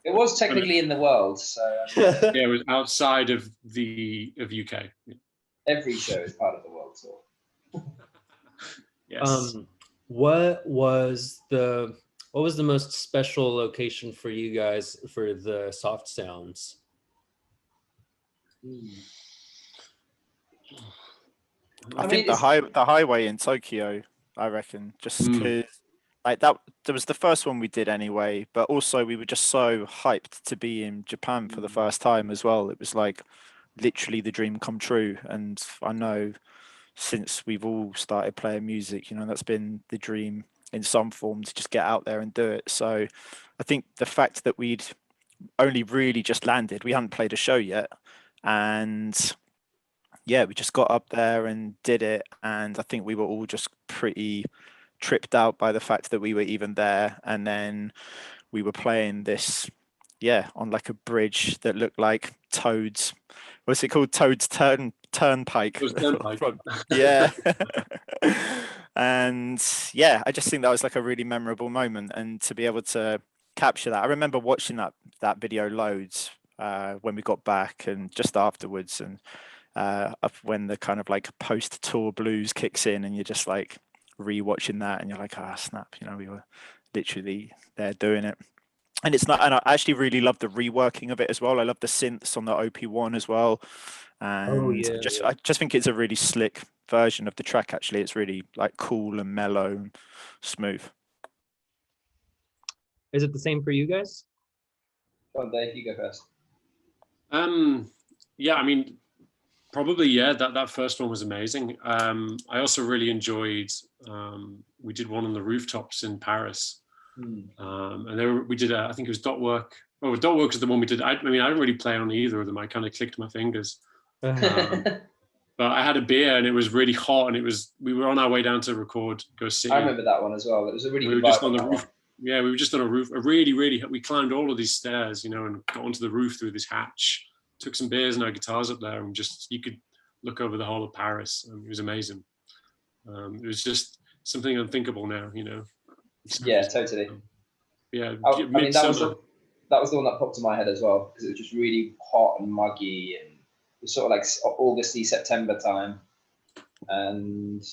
It was technically in the world, so yeah, it was outside of the UK. Yeah. Every show is part of the world tour. Yes. What was the most special location for you guys for the Soft Sounds? I think the highway in Tokyo, I reckon, just because like that was the first one we did anyway, but also we were just so hyped to be in Japan for the first time as well. It was like literally the dream come true, and I know since we've all started playing music, that's been the dream in some form, to just get out there and do it. So I think the fact that we'd only really just landed, we hadn't played a show yet, and yeah, we just got up there and did it, and I think we were all just pretty tripped out by the fact that we were even there. And then we were playing this on like a bridge that looked like Toad's, what's it called, Toad's Turnpike. Yeah. And yeah, I just think that was like a really memorable moment, and to be able to capture that. I remember watching that video loads when we got back and just afterwards, and when the kind of like post-tour blues kicks in, and you're just like re-watching that, and you're like, snap, we were literally there doing it. And it's not, and I actually really love the reworking of it as well. I love the synths on the OP1 as well. And I just think it's a really slick version of the track. Actually, it's really like cool and mellow and smooth. Is it the same for you guys? Go on, Dave, you go first. Yeah, I mean, probably, yeah, that first one was amazing. I also really enjoyed, we did one on the rooftops in Paris. And there we did, I think it was Dot Work. Oh, Dot Work is the one we did. I mean, I didn't really play on either of them. I kind of clicked my fingers. But I had a beer and it was really hot, and we were on our way down to record, go sing. I remember that one as well. It was a really good vibe. We were just on the roof. Yeah, we were just on a roof. We climbed all of these stairs, and got onto the roof through this hatch. Took some beers and our guitars up there, and you could look over the whole of Paris. It was amazing. It was just something unthinkable now, Yeah, totally. Yeah, I mean, that was the one that popped in my head as well, because it was just really hot and muggy, and it was sort of like Augusty, September time, and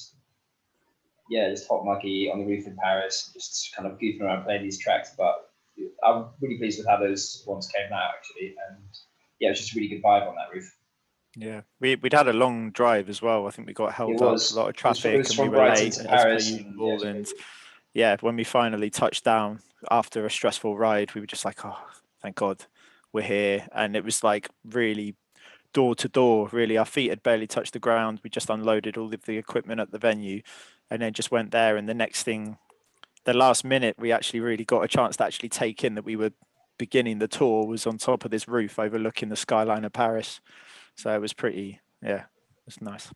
yeah, just hot, muggy on the roof in Paris, just kind of goofing around playing these tracks. But I'm really pleased with how those ones came out, actually, and yeah, it was just a really good vibe on that roof. Yeah, we'd had a long drive as well. I think we got held up, a lot of traffic, it was and we were late as per usual. And yeah, when we finally touched down after a stressful ride, we were just like, oh, thank God we're here. And it was like really door to door, really. Our feet had barely touched the ground. We just unloaded all of the equipment at the venue and then just went there. And the next thing the last minute, we actually really got a chance to actually take in that we were beginning the tour was on top of this roof overlooking the skyline of Paris. So it was pretty, yeah, it's nice.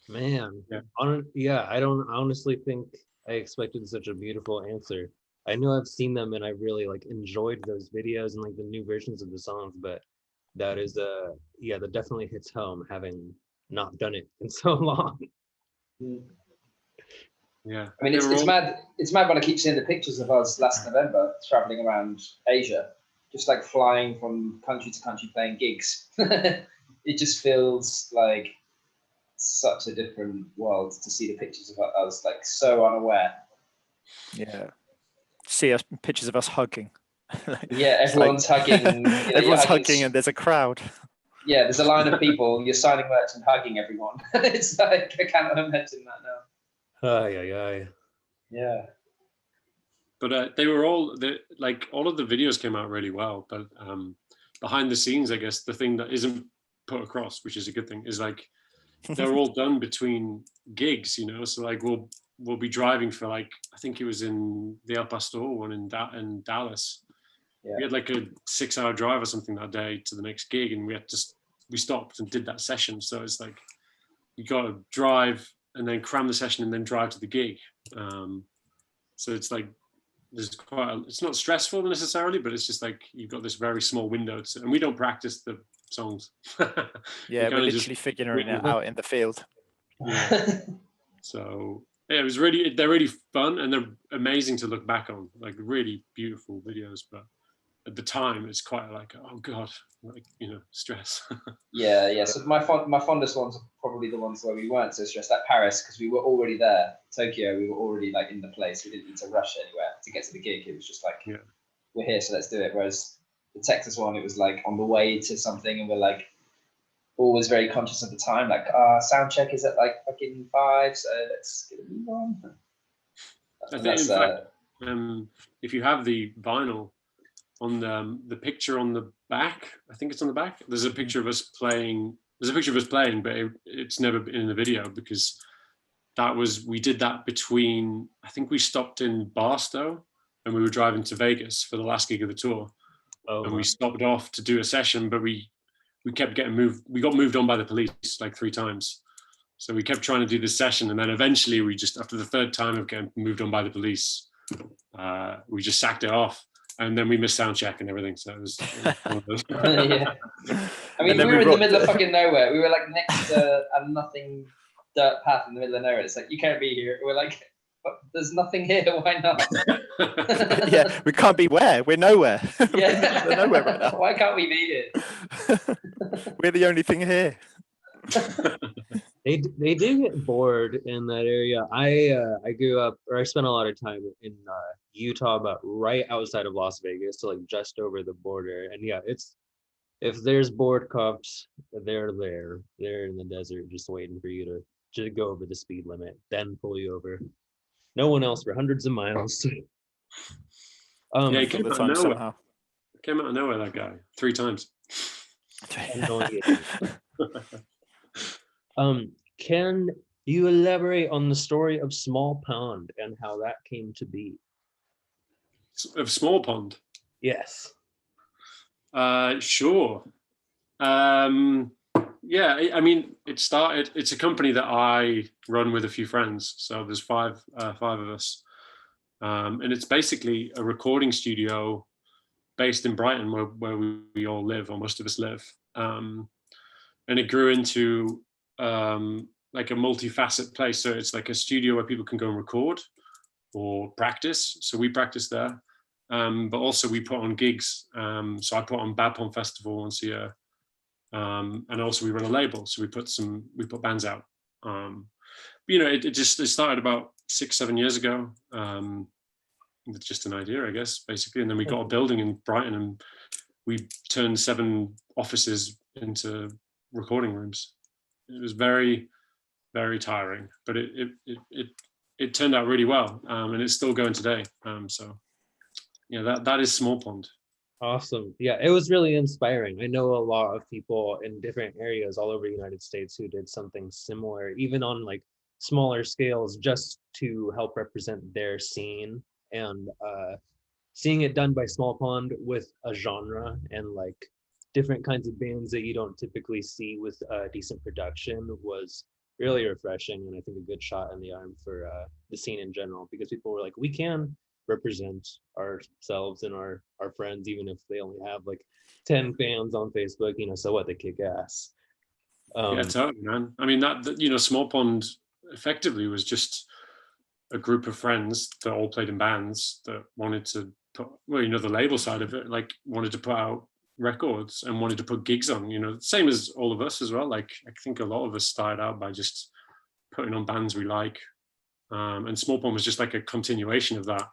Man, Yeah. I don't honestly think I expected such a beautiful answer. I know I've seen them and I really like enjoyed those videos and like the new versions of the songs, but that is yeah, that definitely hits home having not done it in so long. Yeah. I mean, it's mad. It's mad when I keep seeing the pictures of us last November traveling around Asia, just like flying from country to country playing gigs. It just feels like such a different world to see the pictures of us, like so unaware. Yeah. See us pictures of us hugging. Yeah, everyone's hugging. You know, everyone's hugging and there's a crowd. Yeah, there's a line of people. You're signing merch and hugging everyone. It's like I cannot imagine that now. Aye. Yeah. But they were all like all of the videos came out really well. But behind the scenes, I guess the thing that isn't put across, which is a good thing, is like they're all done between gigs, you know. So like we'll be driving for like I think it was in the El Pastor one in Dallas. Yeah. We had like a 6-hour drive or something that day to the next gig, and we stopped and did that session. So it's like you got to drive and then cram the session and then drive to the gig. So it's like there's it's not stressful necessarily, but it's just like you've got this very small window and we don't practice the songs. Yeah, we're literally figuring it out in the field. Yeah. So yeah, they're really fun and they're amazing to look back on, like really beautiful videos, but at the time it's quite like, oh god, like, you know, stress. Yeah. So my fondest ones are probably the ones where we weren't so stressed, like Paris, because we were already there. Tokyo, we were already like in the place. We didn't need to rush anywhere to get to the gig. It was just like, we're here, so let's do it. Whereas the Texas one, it was like on the way to something, and we're like always very conscious of the time. Like, sound check is at like fucking 5, so let's get a move on. I think, in fact, if you have the vinyl on the picture on the back, I think it's on the back. There's a picture of us playing. There's a picture of us playing, but it's never been in the video because we did that between. I think we stopped in Barstow and we were driving to Vegas for the last gig of the tour, and we stopped off to do a session, but we kept getting moved. We got moved on by the police like 3 times. So we kept trying to do this session, and then eventually we just, after the 3rd time of getting moved on by the police, we just sacked it off, and then we missed sound check and everything. So it was one of those. Yeah. I mean, we were in the middle of fucking nowhere. We were like next to a nothing dirt path in the middle of nowhere. It's like, you can't be here. We're like, but there's nothing here. Why not? Yeah, we can't be where? We're nowhere. Yeah. We're nowhere right now. Why can't we be here? We're the only thing here. They do get bored in that area. I grew up, or I spent a lot of time in Utah, but right outside of Las Vegas, so like just over the border. And yeah, it's if there's bored cops, they're there. They're in the desert, just waiting for you to go over the speed limit, then pull you over. No one else for hundreds of miles. Yeah, he came the out time of nowhere. somehow. Came out of nowhere, that guy, 3 times. Can you elaborate on the story of Small Pond and how that came to be? Of Small Pond? Yes. Sure. Yeah, I mean, it's a company that I run with a few friends. So there's five of us. And it's basically a recording studio based in Brighton where we all live, or most of us live. And it grew into like a multifaceted place. So it's like a studio where people can go and record or practice. So we practice there. But also we put on gigs. So I put on Bad Pond Festival once a year. And also we run a label. So we put bands out. But, you know, it started about 6-7 years ago. With just an idea, I guess, basically. And then we got a building in Brighton and we turned 7 offices into recording rooms. It was very, very tiring, but it turned out really well. And it's still going today. So yeah, that is Small Pond. Awesome. Yeah, it was really inspiring. I know a lot of people in different areas all over the United States who did something similar, even on like smaller scales just to help represent their scene, and seeing it done by Small Pond with a genre and like different kinds of bands that you don't typically see with decent production was really refreshing, and I think a good shot in the arm for the scene in general, because people were like, we can represent ourselves and our friends even if they only have like 10 fans on Facebook, you know, so what, they kick ass. Yeah, totally, man. I mean, that you know, Small Pond effectively was just a group of friends that all played in bands that wanted to put, well, you know, the label side of it, like wanted to put out records and wanted to put gigs on, you know, same as all of us as well. Like, I think a lot of us started out by just putting on bands we like. And Small Pond was just like a continuation of that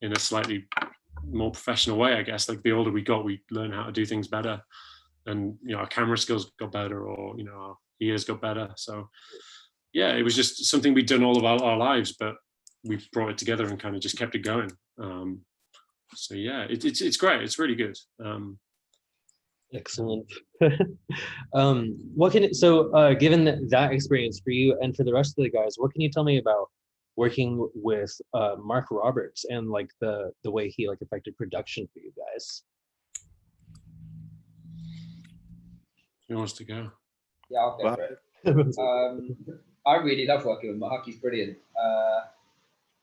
in a slightly more professional way, I guess. Like, the older we got, we learned how to do things better. And, you know, our camera skills got better, or, you know, our ears got better. So, yeah, it was just something we'd done all of our lives, but we brought it together and kind of just kept it going. So yeah, it's great. It's really good. Excellent. Given that experience for you and for the rest of the guys, what can you tell me about working with Mark Roberts and like the way he like affected production for you guys? Who wants to go? Yeah, I'll go for it. I really love working with Mark. He's brilliant.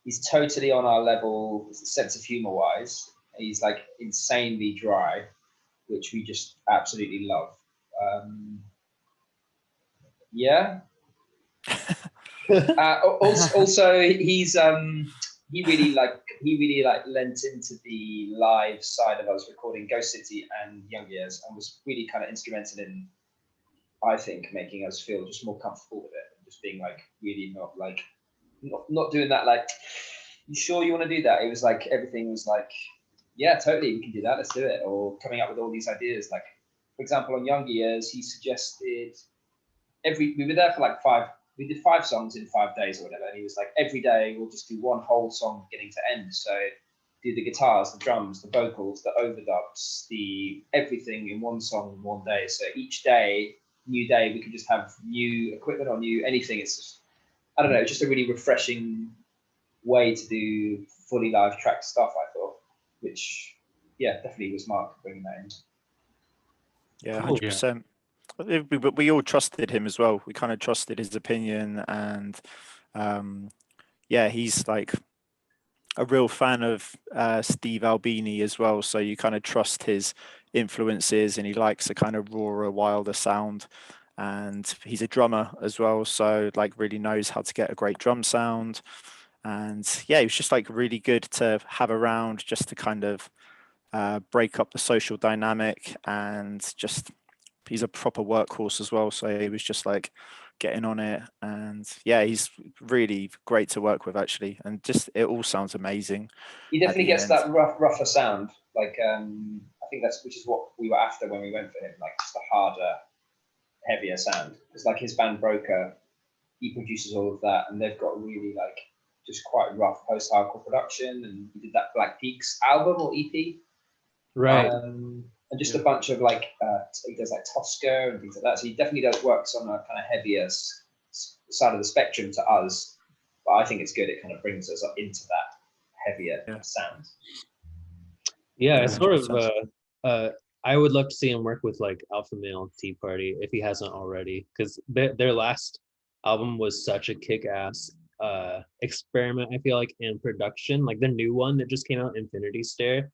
He's totally on our level, sense of humor wise. He's like insanely dry, which we just absolutely love. Yeah. Also, he really lent into the live side of us recording Ghost City and Young Years, and was really kind of instrumental in, I think, making us feel just more comfortable with it, and just being like really not doing that like, you sure you want to do that? It was like everything was like, yeah, totally, we can do that, let's do it. Or coming up with all these ideas. Like, for example, on Younger Years, he suggested we were there for like we did 5 songs in 5 days or whatever, and he was like, every day we'll just do one whole song beginning to end. So do the guitars, the drums, the vocals, the overdubs, the everything in one song in one day. So each day, new day, we could just have new equipment or new anything. It's just, I don't know, just a really refreshing way to do fully live track stuff, I thought, which, yeah, definitely was Mark bringing that in. Yeah, Cool. 100%. But we all trusted him as well. We kind of trusted his opinion, and yeah, he's like a real fan of Steve Albini as well. So you kind of trust his influences, and he likes a kind of rawer, wilder sound. And he's a drummer as well, so like really knows how to get a great drum sound. And yeah, he was just like really good to have around, just to kind of break up the social dynamic, and just he's a proper workhorse as well. So he was just like getting on it, and yeah, he's really great to work with actually, and just it all sounds amazing. He definitely gets that rougher sound. Like I think which is what we were after when we went for him, like just a harder, heavier sound. Because like his band Broker, he produces all of that, and they've got really like just quite rough post-hardcore production. And he did that Black Peaks album or EP, Right. and just a bunch of like he does like Tosca and things like that. So he definitely does works on a kind of heavier side of the spectrum to us. But I think it's good. It kind of brings us up into that heavier sound. Yeah, it's sort of I would love to see him work with like Alpha Male Tea Party if he hasn't already, because their last album was such a kick-ass experiment, I feel like, in production. Like the new one that just came out, Infinity Stare.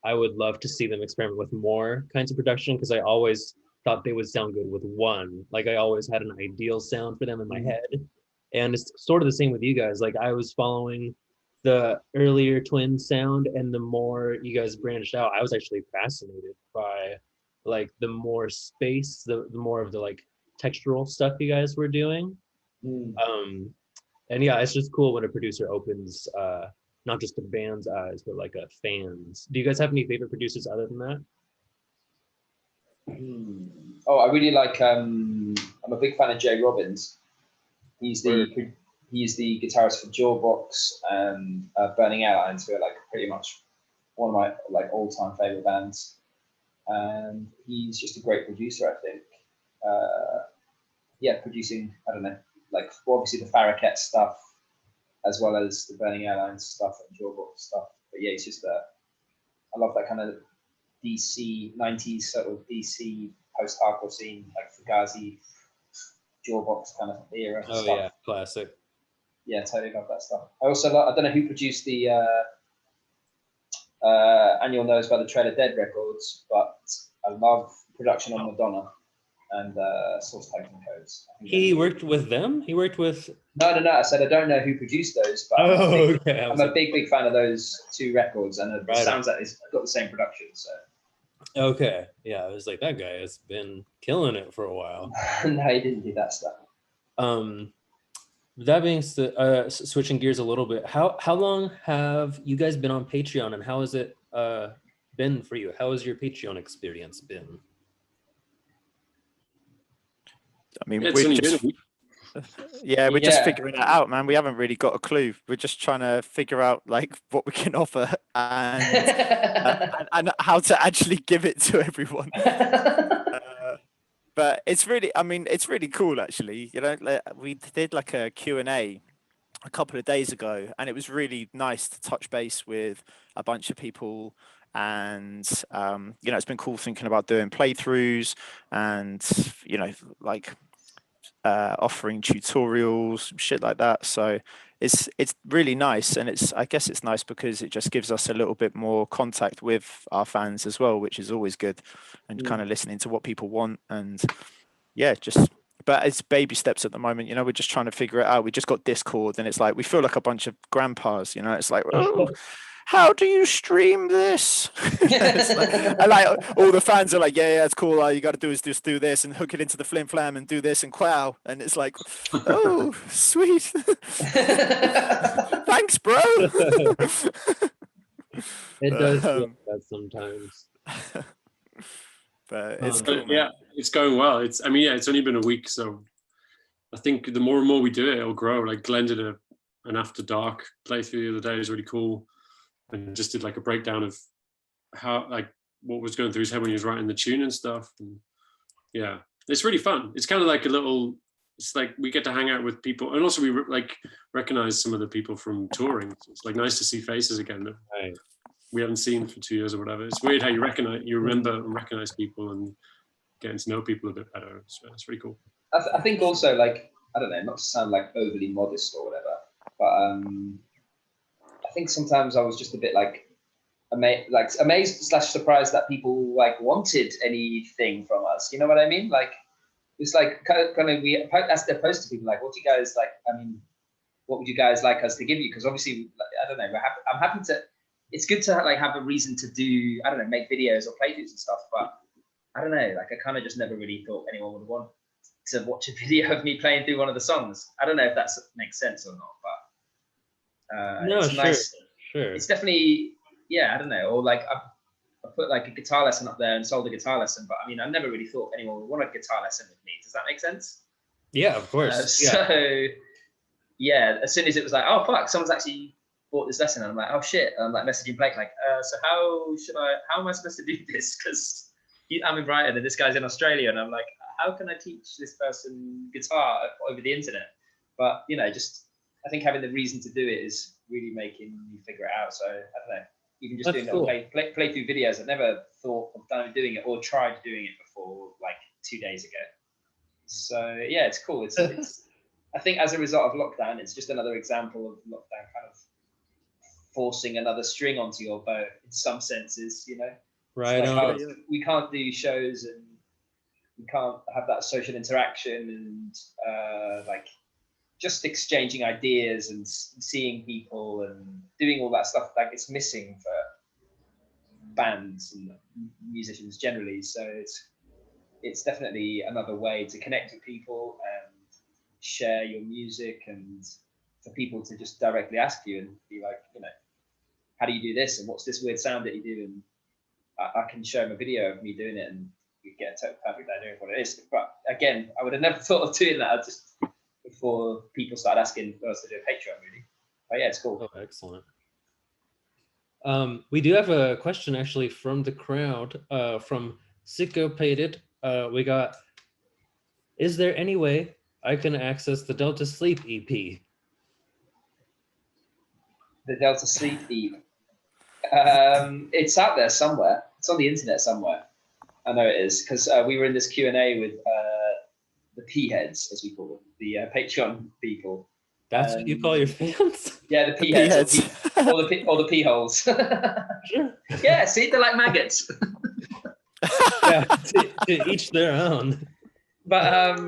I would love to see them experiment with more kinds of production, because I always thought they would sound good with one. Like I always had an ideal sound for them in my head. And it's sort of the same with you guys. Like I was following the earlier Twin sound, and the more you guys branched out, I was actually fascinated by like the more space, the more of the like textural stuff you guys were doing. And yeah, it's just cool when a producer opens not just a band's eyes, but like a fan's. Do you guys have any favorite producers other than that? Oh, I really like. I'm a big fan of Jay Robbins. He's the guitarist for Jawbox and Burning Airlines, who are like pretty much one of my like all-time favorite bands. And he's just a great producer, I think. Yeah, producing, I don't know, like obviously the Farrakhet stuff, as well as the Burning Airlines stuff and Jawbox stuff. But yeah, it's just I love that kind of DC 90s sort of DC post-hardcore scene, like Fugazi, Jawbox kind of era Oh stuff. yeah, classic. Yeah, totally love that stuff. I also I don't know who produced the Annual Knows by the Trail of Dead records, but I love production on Madonna and Source Token Codes. He worked with them? He worked with... No. I said I don't know who produced those, but okay. I'm a big fan of those two records, and it sounds like it's got the same production. So okay, yeah, I was like, that guy has been killing it for a while. no, he didn't do that stuff. That being switching gears a little bit, how long have you guys been on Patreon, and how has it been for you? How has your Patreon experience been? I mean, Yeah, it's only been a week. we're just figuring it out, man. We haven't really got a clue. We're just trying to figure out like what we can offer and how to actually give it to everyone. But it's really, I mean, it's really cool actually. You know, we did like a Q&A a couple of days ago, and it was really nice to touch base with a bunch of people. And you know, it's been cool thinking about doing playthroughs and, you know, like offering tutorials, shit like that. So it's really nice, and I guess it's nice because it just gives us a little bit more contact with our fans as well, which is always good, and kind of listening to what people want. And yeah, but it's baby steps at the moment, you know. We're just trying to figure it out. We just got Discord, and it's like we feel like a bunch of grandpas, you know. It's like, oh, how do you stream this? And like all the fans are like, yeah, it's cool. All you got to do is just do this and hook it into the flim flam and do this and quow. And it's like, oh, sweet. Thanks, bro. It does feel like that sometimes. But it's cool, man. Yeah, it's going well. It's only been a week, so I think the more and more we do it, it'll grow. Like Glenn did an After Dark playthrough the other day. It was really cool, and just did like a breakdown of how, like, what was going through his head when he was writing the tune and stuff. And yeah, it's really fun. It's kind of like it's like we get to hang out with people, and also we recognize some of the people from touring. So it's like nice to see faces again that we haven't seen for 2 years or whatever. It's weird how you remember and recognize people and getting to know people a bit better. So it's really cool. I think also, like, I don't know, not to sound like overly modest or whatever, but I think sometimes I was just a bit like amazed/surprised that people like wanted anything from us. You know what I mean? Like, it's like kind of we asked their post to people like, what do you guys like? I mean, what would you guys like us to give you? Because obviously, like, I don't know. I'm happy to. It's good to like have a reason to do, I don't know, make videos or playthroughs and stuff. But I don't know. Like, I kind of just never really thought anyone would want to watch a video of me playing through one of the songs. I don't know if that makes sense or not, but no, it's nice. Sure. It's definitely, yeah, I don't know. Or like I put like a guitar lesson up there and sold a guitar lesson, but I mean, I never really thought anyone would want a guitar lesson with me. Does that make sense? Yeah, of course. So yeah, as soon as it was like, oh fuck, someone's actually bought this lesson, and I'm like, oh shit, and I'm like messaging Blake like, so how am I supposed to do this? Because I'm in Brighton and this guy's in Australia, and I'm like, how can I teach this person guitar over the internet? But you know, just I think having the reason to do it is really making you figure it out. So I don't know, even just doing little playthrough videos. I never thought of doing it or tried doing it before, like 2 days ago. So yeah, it's cool. It's I think as a result of lockdown, it's just another example of lockdown kind of forcing another string onto your bow in some senses, you know. Right. Like we can't do shows and we can't have that social interaction and like just exchanging ideas and seeing people and doing all that stuff. Like it's missing for bands and musicians generally. So it's definitely another way to connect with people and share your music, and for people to just directly ask you and be like, you know, how do you do this and what's this weird sound that you do, and I can show them a video of me doing it and you get a perfect idea of what it is. But again, I would have never thought of doing that just before people started asking us to do a Patreon, really. But yeah, it's cool. Oh, excellent. We do have a question actually from the crowd, from Sickopated. We got, is there any way I can access the Delta Sleep E EP. The Delta Sleep EP. It's out there somewhere. It's on the internet somewhere. I know it is because we were in this Q&A with the P-heads, as we call them, the Patreon people. That's what you call your fans? Yeah, the P-heads, or the P-holes. Sure. Yeah, see, they're like maggots. Yeah, to each their own. But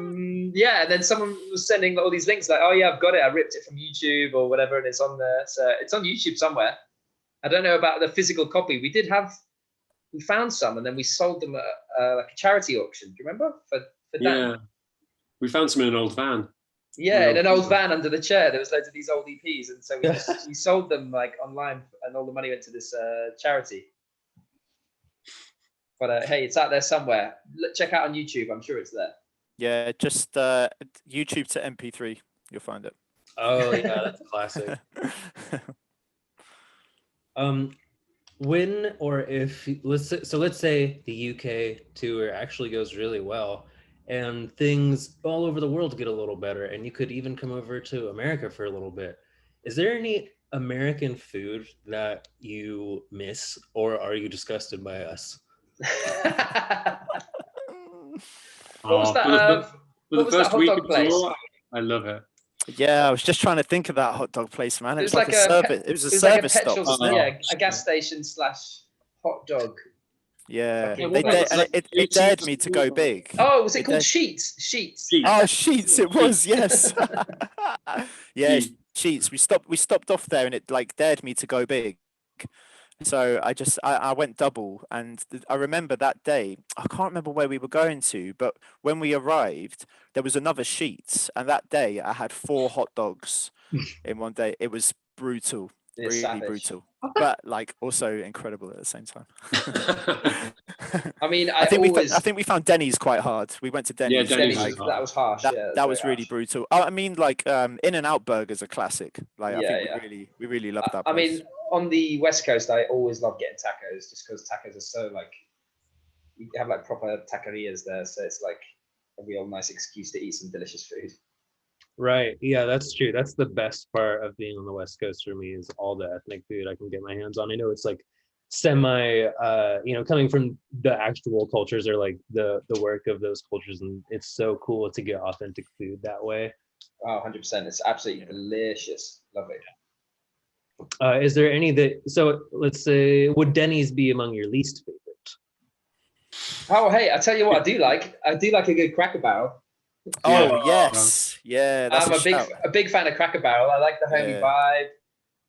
yeah, and then someone was sending all these links like, oh yeah, I've got it. I ripped it from YouTube or whatever, and it's on there. So it's on YouTube somewhere. I don't know about the physical copy. We found some, and then we sold them at like a charity auction. Do you remember? For Dan? Yeah, we found some in an old van. Yeah, in an old van under the chair. There was loads of these old EPs, and so we sold them like online, and all the money went to this charity. But hey, it's out there somewhere. Check out on YouTube. I'm sure it's there. Yeah, just YouTube to MP3. You'll find it. Oh yeah, that's classic. When or if let's say the UK tour actually goes really well and things all over the world get a little better and you could even come over to America for a little bit. Is there any American food that you miss, or are you disgusted by us? What was that? For the first week of the tour, I love it. Yeah, I was just trying to think of that hot dog place, man. It was like like a service. It was a service stop, wasn't it? Yeah, a gas station / hot dog. Yeah, Like, it dared me to go big. Oh, was it called Sheets? Sheets. Oh, Sheets! It was, yes. Yeah, Sheets. We stopped off there, and it like dared me to go big. So I went double, and I remember that day. I can't remember where we were going to, but when we arrived, there was another Sheets, and that day I had 4 hot dogs in one day. It was brutal, really brutal, but like also incredible at the same time. I mean, I think we found Denny's quite hard. We went to Denny's. Yeah, Denny's that was harsh. That was really brutal. I mean, like In-N-Out burgers are classic. Like I think we really loved that place. I mean, on the West Coast, I always love getting tacos just because tacos are so like, you have like proper taquerias there, so it's like a real nice excuse to eat some delicious food. Right. Yeah, that's true. That's the best part of being on the West Coast for me, is all the ethnic food I can get my hands on. I know it's like semi, coming from the actual cultures or like the work of those cultures, and it's so cool to get authentic food that way. Oh, 100%. It's absolutely delicious. Love it. Is there any so let's say, would Denny's be among your least favorite? Oh, hey, I tell you what, I do like a good Cracker Barrel. Oh yes, yeah. That's a big fan of Cracker Barrel. I like the homey vibe.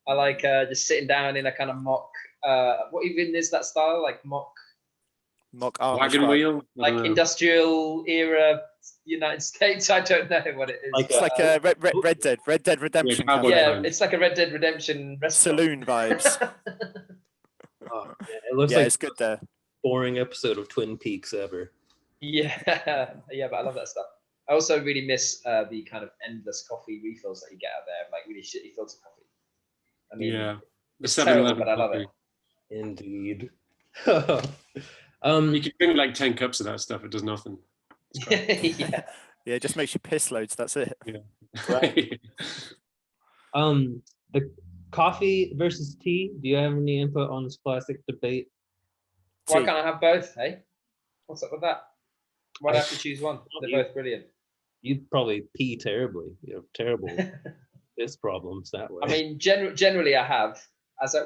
I like just sitting down in a kind of mock. What even is that style? Like mock wagon wheel, like industrial era United States. I don't know what it is. It's like a Red Dead Redemption. Yeah, it's like a Red Dead Redemption restaurant. Saloon vibes. It looks like it's good there. Boring episode of Twin Peaks ever. Yeah, but I love that stuff. I also really miss the kind of endless coffee refills that you get out there, like really shitty filter coffee. I mean, the 7-Eleven, but I love it. Indeed. You can drink like 10 cups of that stuff. It does nothing. Yeah, it just makes you piss loads. That's it. Yeah. Right. The coffee versus tea. Do you have any input on this classic debate? Why can't I have both? Hey, what's up with that? Why do I have to choose one? They're both brilliant. You'd probably pee terribly. You have terrible piss problems that way. I mean, generally I have.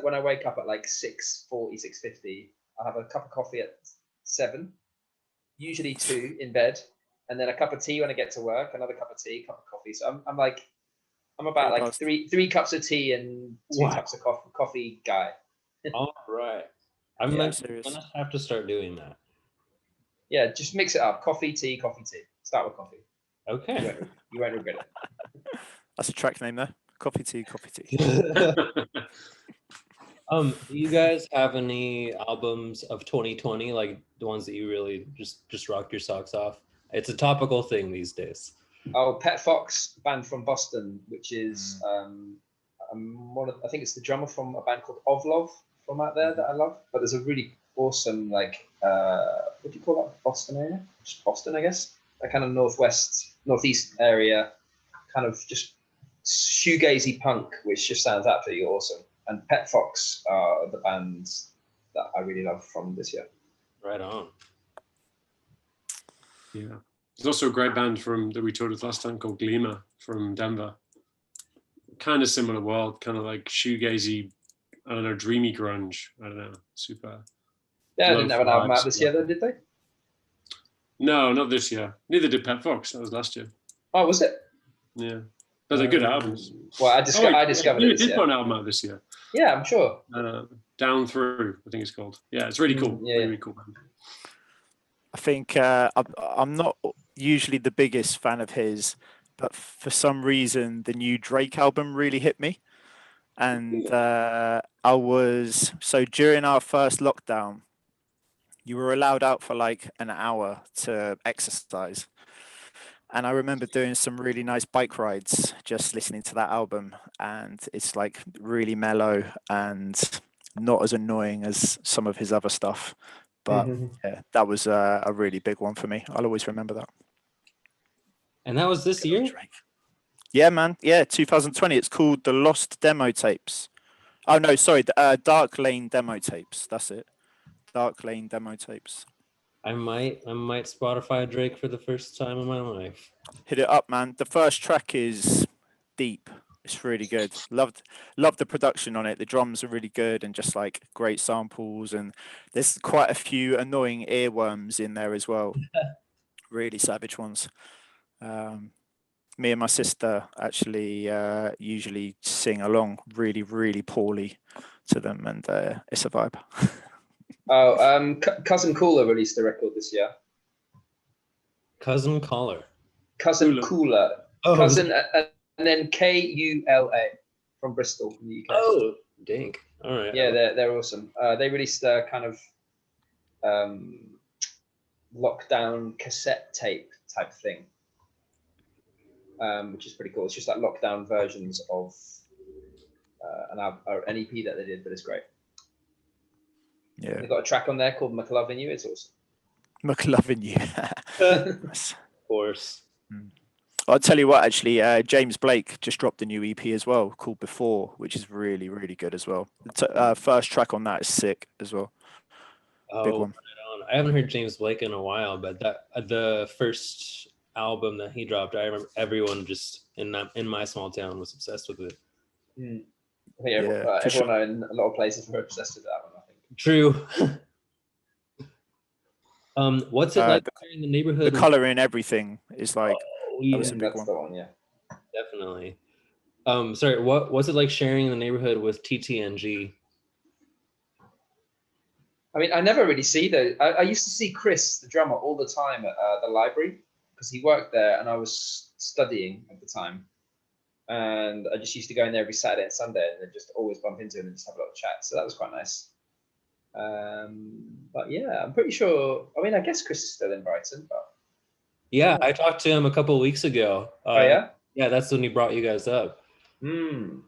When I wake up at like 6:40, 6:50, I have a cup of coffee at 7, usually 2 in bed, and then a cup of tea when I get to work, another cup of tea, cup of coffee. So I'm about like three cups of tea and 2 cups of coffee guy. All right. I'm gonna have to start doing that. Yeah, just mix it up. Coffee, tea, coffee, tea. Start with coffee. Okay. You won't regret it. That's a track name there. Coffee, tea, coffee, tea. Do you guys have any albums of 2020, like the ones that you really just rocked your socks off? It's a topical thing these days. Oh, Pet Fox, band from Boston, which is I think it's the drummer from a band called Ovlov from out there that I love. But there's a really awesome, like, what do you call that? Boston area? Just Boston, I guess. That kind of northwest northeast area, kind of just shoegazy punk, which just sounds absolutely awesome. And Pet Fox are the bands that I really love from this year. Right on. Yeah. There's also a great band that we toured with last time called Glima from Denver. Kind of similar world, kind of like shoegazy, I don't know, dreamy grunge. I don't know, super. Yeah, they didn't have an album out vibes. this year, though, did they? No, not this year. Neither did Pet Fox. That was last year. Oh, was it? Yeah, but they're good albums. Well, I discovered it. You did put an album out this year. Yeah, I'm sure. Down Through, I think it's called. Yeah, it's really cool. Yeah. Really cool band. I think I'm not usually the biggest fan of his, but for some reason the new Drake album really hit me. And so during our first lockdown, you were allowed out for like an hour to exercise. And I remember doing some really nice bike rides, just listening to that album. And it's like really mellow and not as annoying as some of his other stuff. But yeah, that was a really big one for me. I'll always remember that. And that was this year? Yeah, man. Yeah, 2020. It's called The Lost Demo Tapes. Oh, no, sorry. Dark Lane Demo Tapes. That's it. Dark Lane Demo Tapes. I might Spotify Drake for the first time in my life. Hit it up, man. The first track is deep. It's really good. Loved the production on it. The drums are really good and just like great samples. And there's quite a few annoying earworms in there as well. Really savage ones. Me and my sister actually usually sing along really, really poorly to them, and it's a vibe. Cousin Cooler released a record this year. Cousin Caller. Cousin Cooler. Oh, Cousin, and then Kula from Bristol in the UK. Oh, dink. All right. Yeah, they're awesome. They released a kind of lockdown cassette tape type thing, which is pretty cool. It's just like lockdown versions of an EP that they did, but it's great. Yeah. They've got a track on there called McLovin' You. It's awesome. McLovin' You. Of course. I'll tell you what, actually, James Blake just dropped a new EP as well called Before, which is really, really good as well. The first track on that is sick as well. Big one. Right on. I haven't heard James Blake in a while, but that the first album that he dropped, I remember everyone just in my small town was obsessed with it. I think everyone in a lot of places were obsessed with that one, I think. True. What's it like in the neighborhood? The color in everything is like yeah, that was a big one. The one, yeah. Definitely. Sorry, what's it like sharing the neighborhood with TTNG? I mean, I never really see those. I used to see Chris, the drummer, all the time at the library because he worked there and I was studying at the time. And I just used to go in there every Saturday and Sunday and then just always bump into him and just have a lot of chat. So that was quite nice. But yeah, I'm pretty sure. I mean, I guess Chris is still in Brighton, but yeah, I talked to him a couple of weeks ago. Oh yeah, yeah, that's when he brought you guys up. I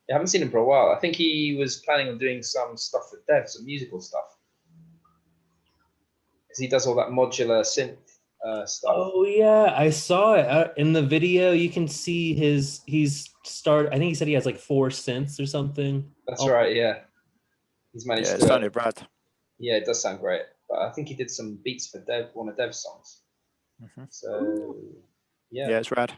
haven't seen him for a while. I think he was planning on doing some stuff with Dev, some musical stuff, because he does all that modular synth stuff. Oh yeah, I saw it in the video. You can see I think he said he has like 4 synths or something. That's right. Yeah, he's managed. Yeah, it sounded rad. Yeah, it does sound great. But I think he did some beats for one of Dev's songs. So yeah, it's rad.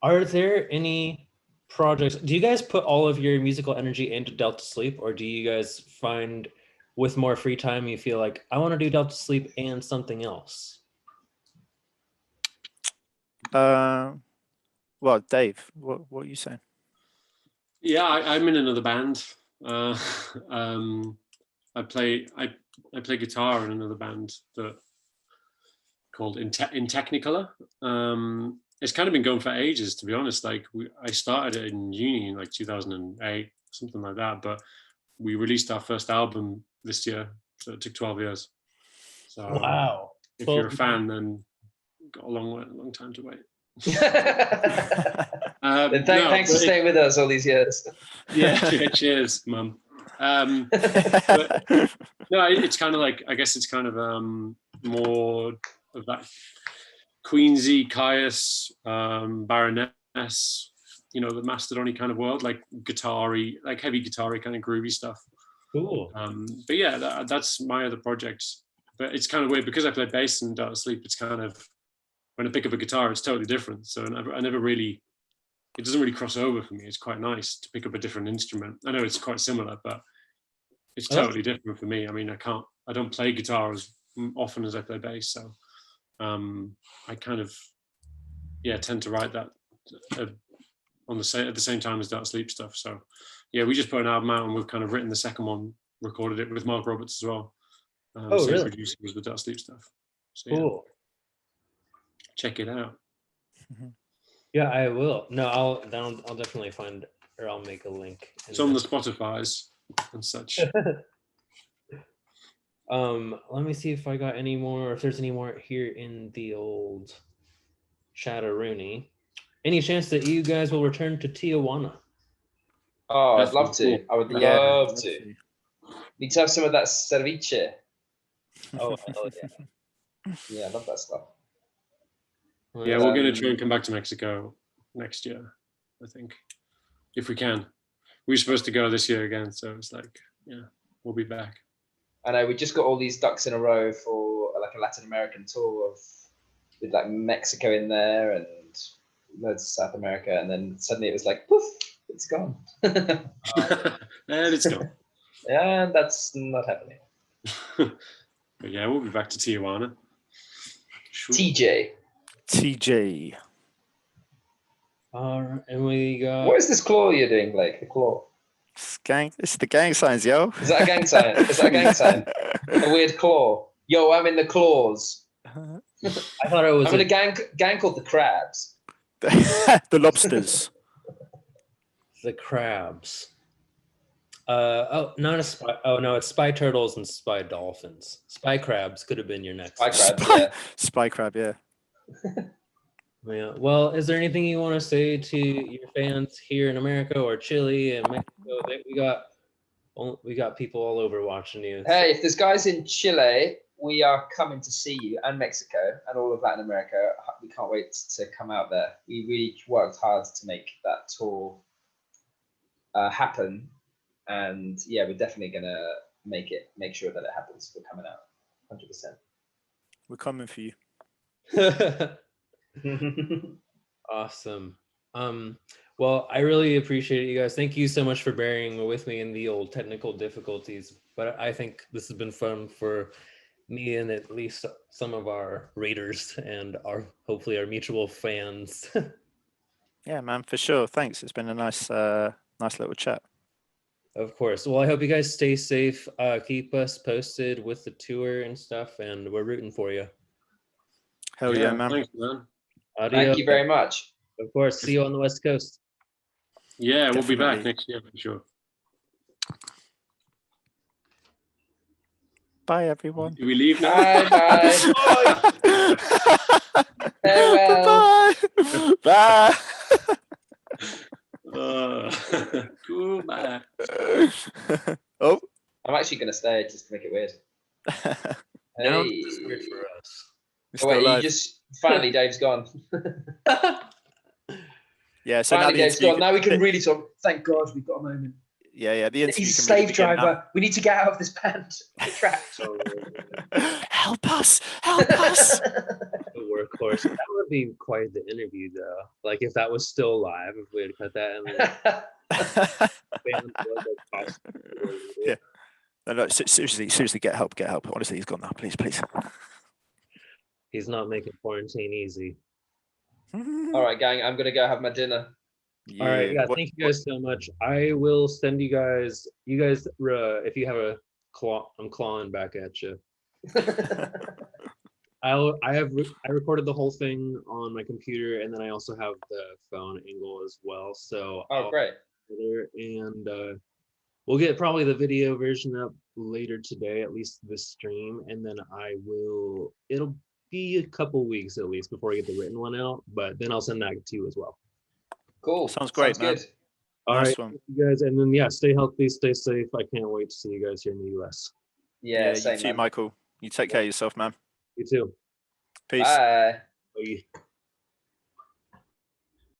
Are there any projects? Do you guys put all of your musical energy into Delta Sleep, or do you guys find with more free time you feel like I want to do Delta Sleep and something else? Well, Dave, what are you saying? Yeah, I'm in another band. I play guitar in another band called In Technicolor. It's kind of been going for ages, to be honest. Like I started it in uni in like 2008, something like that. But we released our first album this year, so it took 12 years. So wow! If you're a fan, then you've got a long time to wait. Thanks for staying with us all these years. Yeah, cheers, Mum. No, it's kind of like, I guess it's kind of more of that Queensy, Caius, Baroness, you know, the Mastodon kind of world, like guitar-y, like heavy guitar-y kind of groovy stuff. Cool. But yeah, that's my other project. But it's kind of weird because I play bass in Dart Sleep. It's kind of, when I pick up a guitar, it's totally different. So I never really, it doesn't really cross over for me. It's quite nice to pick up a different instrument. I know it's quite similar, but it's totally different for me. I mean, I don't play guitar as often as I play bass. So I kind of, tend to write that at the same time as Dart Sleep stuff. So yeah, we just put an album out and we've kind of written the second one, recorded it with Mark Roberts as well. Same really? producer as the Dart Sleep stuff. So, Cool. check it out. Yeah, I will. No, I'll definitely find, or I'll make a link. It's on the Spotify's and such. Let me see if I got any more, if there's any more here in the old Chatteroony. Any chance that you guys will return to Tijuana? Oh, I'd love to. I would Yeah, love to. Need to have some of that ceviche. Oh, hell yeah. Yeah, I love that stuff. Yeah, we're going to try and come back to Mexico next year, I think, if we can. We were supposed to go this year again, so it's like, yeah, we'll be back. I know we just got all these ducks in a row for like a Latin American tour with like Mexico in there and loads of South America, and then suddenly it was like poof, it's gone. And it's gone. And that's not happening. But yeah, we'll be back to Tijuana. Sure. TJ. And we got. What is this claw you're doing, Blake? The claw. It's the gang signs, yo. Is that a gang sign? Is that a gang sign? A weird claw. Yo, I'm in the claws. I thought it was. I'm in a gang called the Crabs. The lobsters. The crabs. Not a spy. Oh no, it's spy turtles and spy dolphins. Spy crabs could have been your next. Spy crabs, yeah. Spy crab, yeah. Yeah. Well, is there anything you want to say to your fans here in America or Chile and Mexico? We got people all over watching you. Hey, if there's guys in Chile, we are coming to see you, and Mexico and all of Latin America. We can't wait to come out there. We really worked hard to make that tour happen, and yeah, we're definitely gonna make sure that it happens. We're coming out, 100%. We're coming for you. Awesome. Well, I really appreciate it, you guys. Thank you so much for bearing with me in the old technical difficulties. But I think this has been fun for me and at least some of our readers and hopefully our mutual fans. Yeah, man, for sure. Thanks. It's been a nice little chat. Of course. Well, I hope you guys stay safe. Keep us posted with the tour and stuff, and we're rooting for you. Hell yeah, man. Thanks, man. Adios. Thank you very much. Of course. See you on the West Coast. Yeah, we'll be back Definitely. next year for sure. Bye, everyone. Do we leave now? Bye. Farewell. Bye. Goodbye. Oh. I'm actually gonna stay just to make it weird. No, Hey. it's weird for us. Oh, wait, you just finally Dave's gone. Yeah, so Finally now the Dave's interview gone. Now we can really talk. Thank God we've got a moment. Yeah, the interview. He's a can really slave begin now. driver. We need to get out of this band. We're trapped. Help us! Help us! The workhorse. That would be quite the interview, though. Like if that was still live, if we had cut that and Yeah. No, seriously, get help. Honestly, he's gone now. Please. he's not making quarantine easy. All right, gang. I'm gonna go have my dinner. All right, yeah. Thank you guys so much. I will send you guys. If you have a claw, I'm clawing back at you. I recorded the whole thing on my computer, and then I also have the phone angle as well. So Great. And we'll get probably the video version up later today, at least this stream, and then it'll be a couple weeks at least before I get the written one out, but then I'll send that to you as well. Cool. Sounds great, man. Good. All Nice right, one. thank you guys, and then stay healthy, stay safe. I can't wait to see you guys here in the US. Yeah, You same, too, man. Michael. You take care of yourself, man. You too. Peace. Bye. Bye.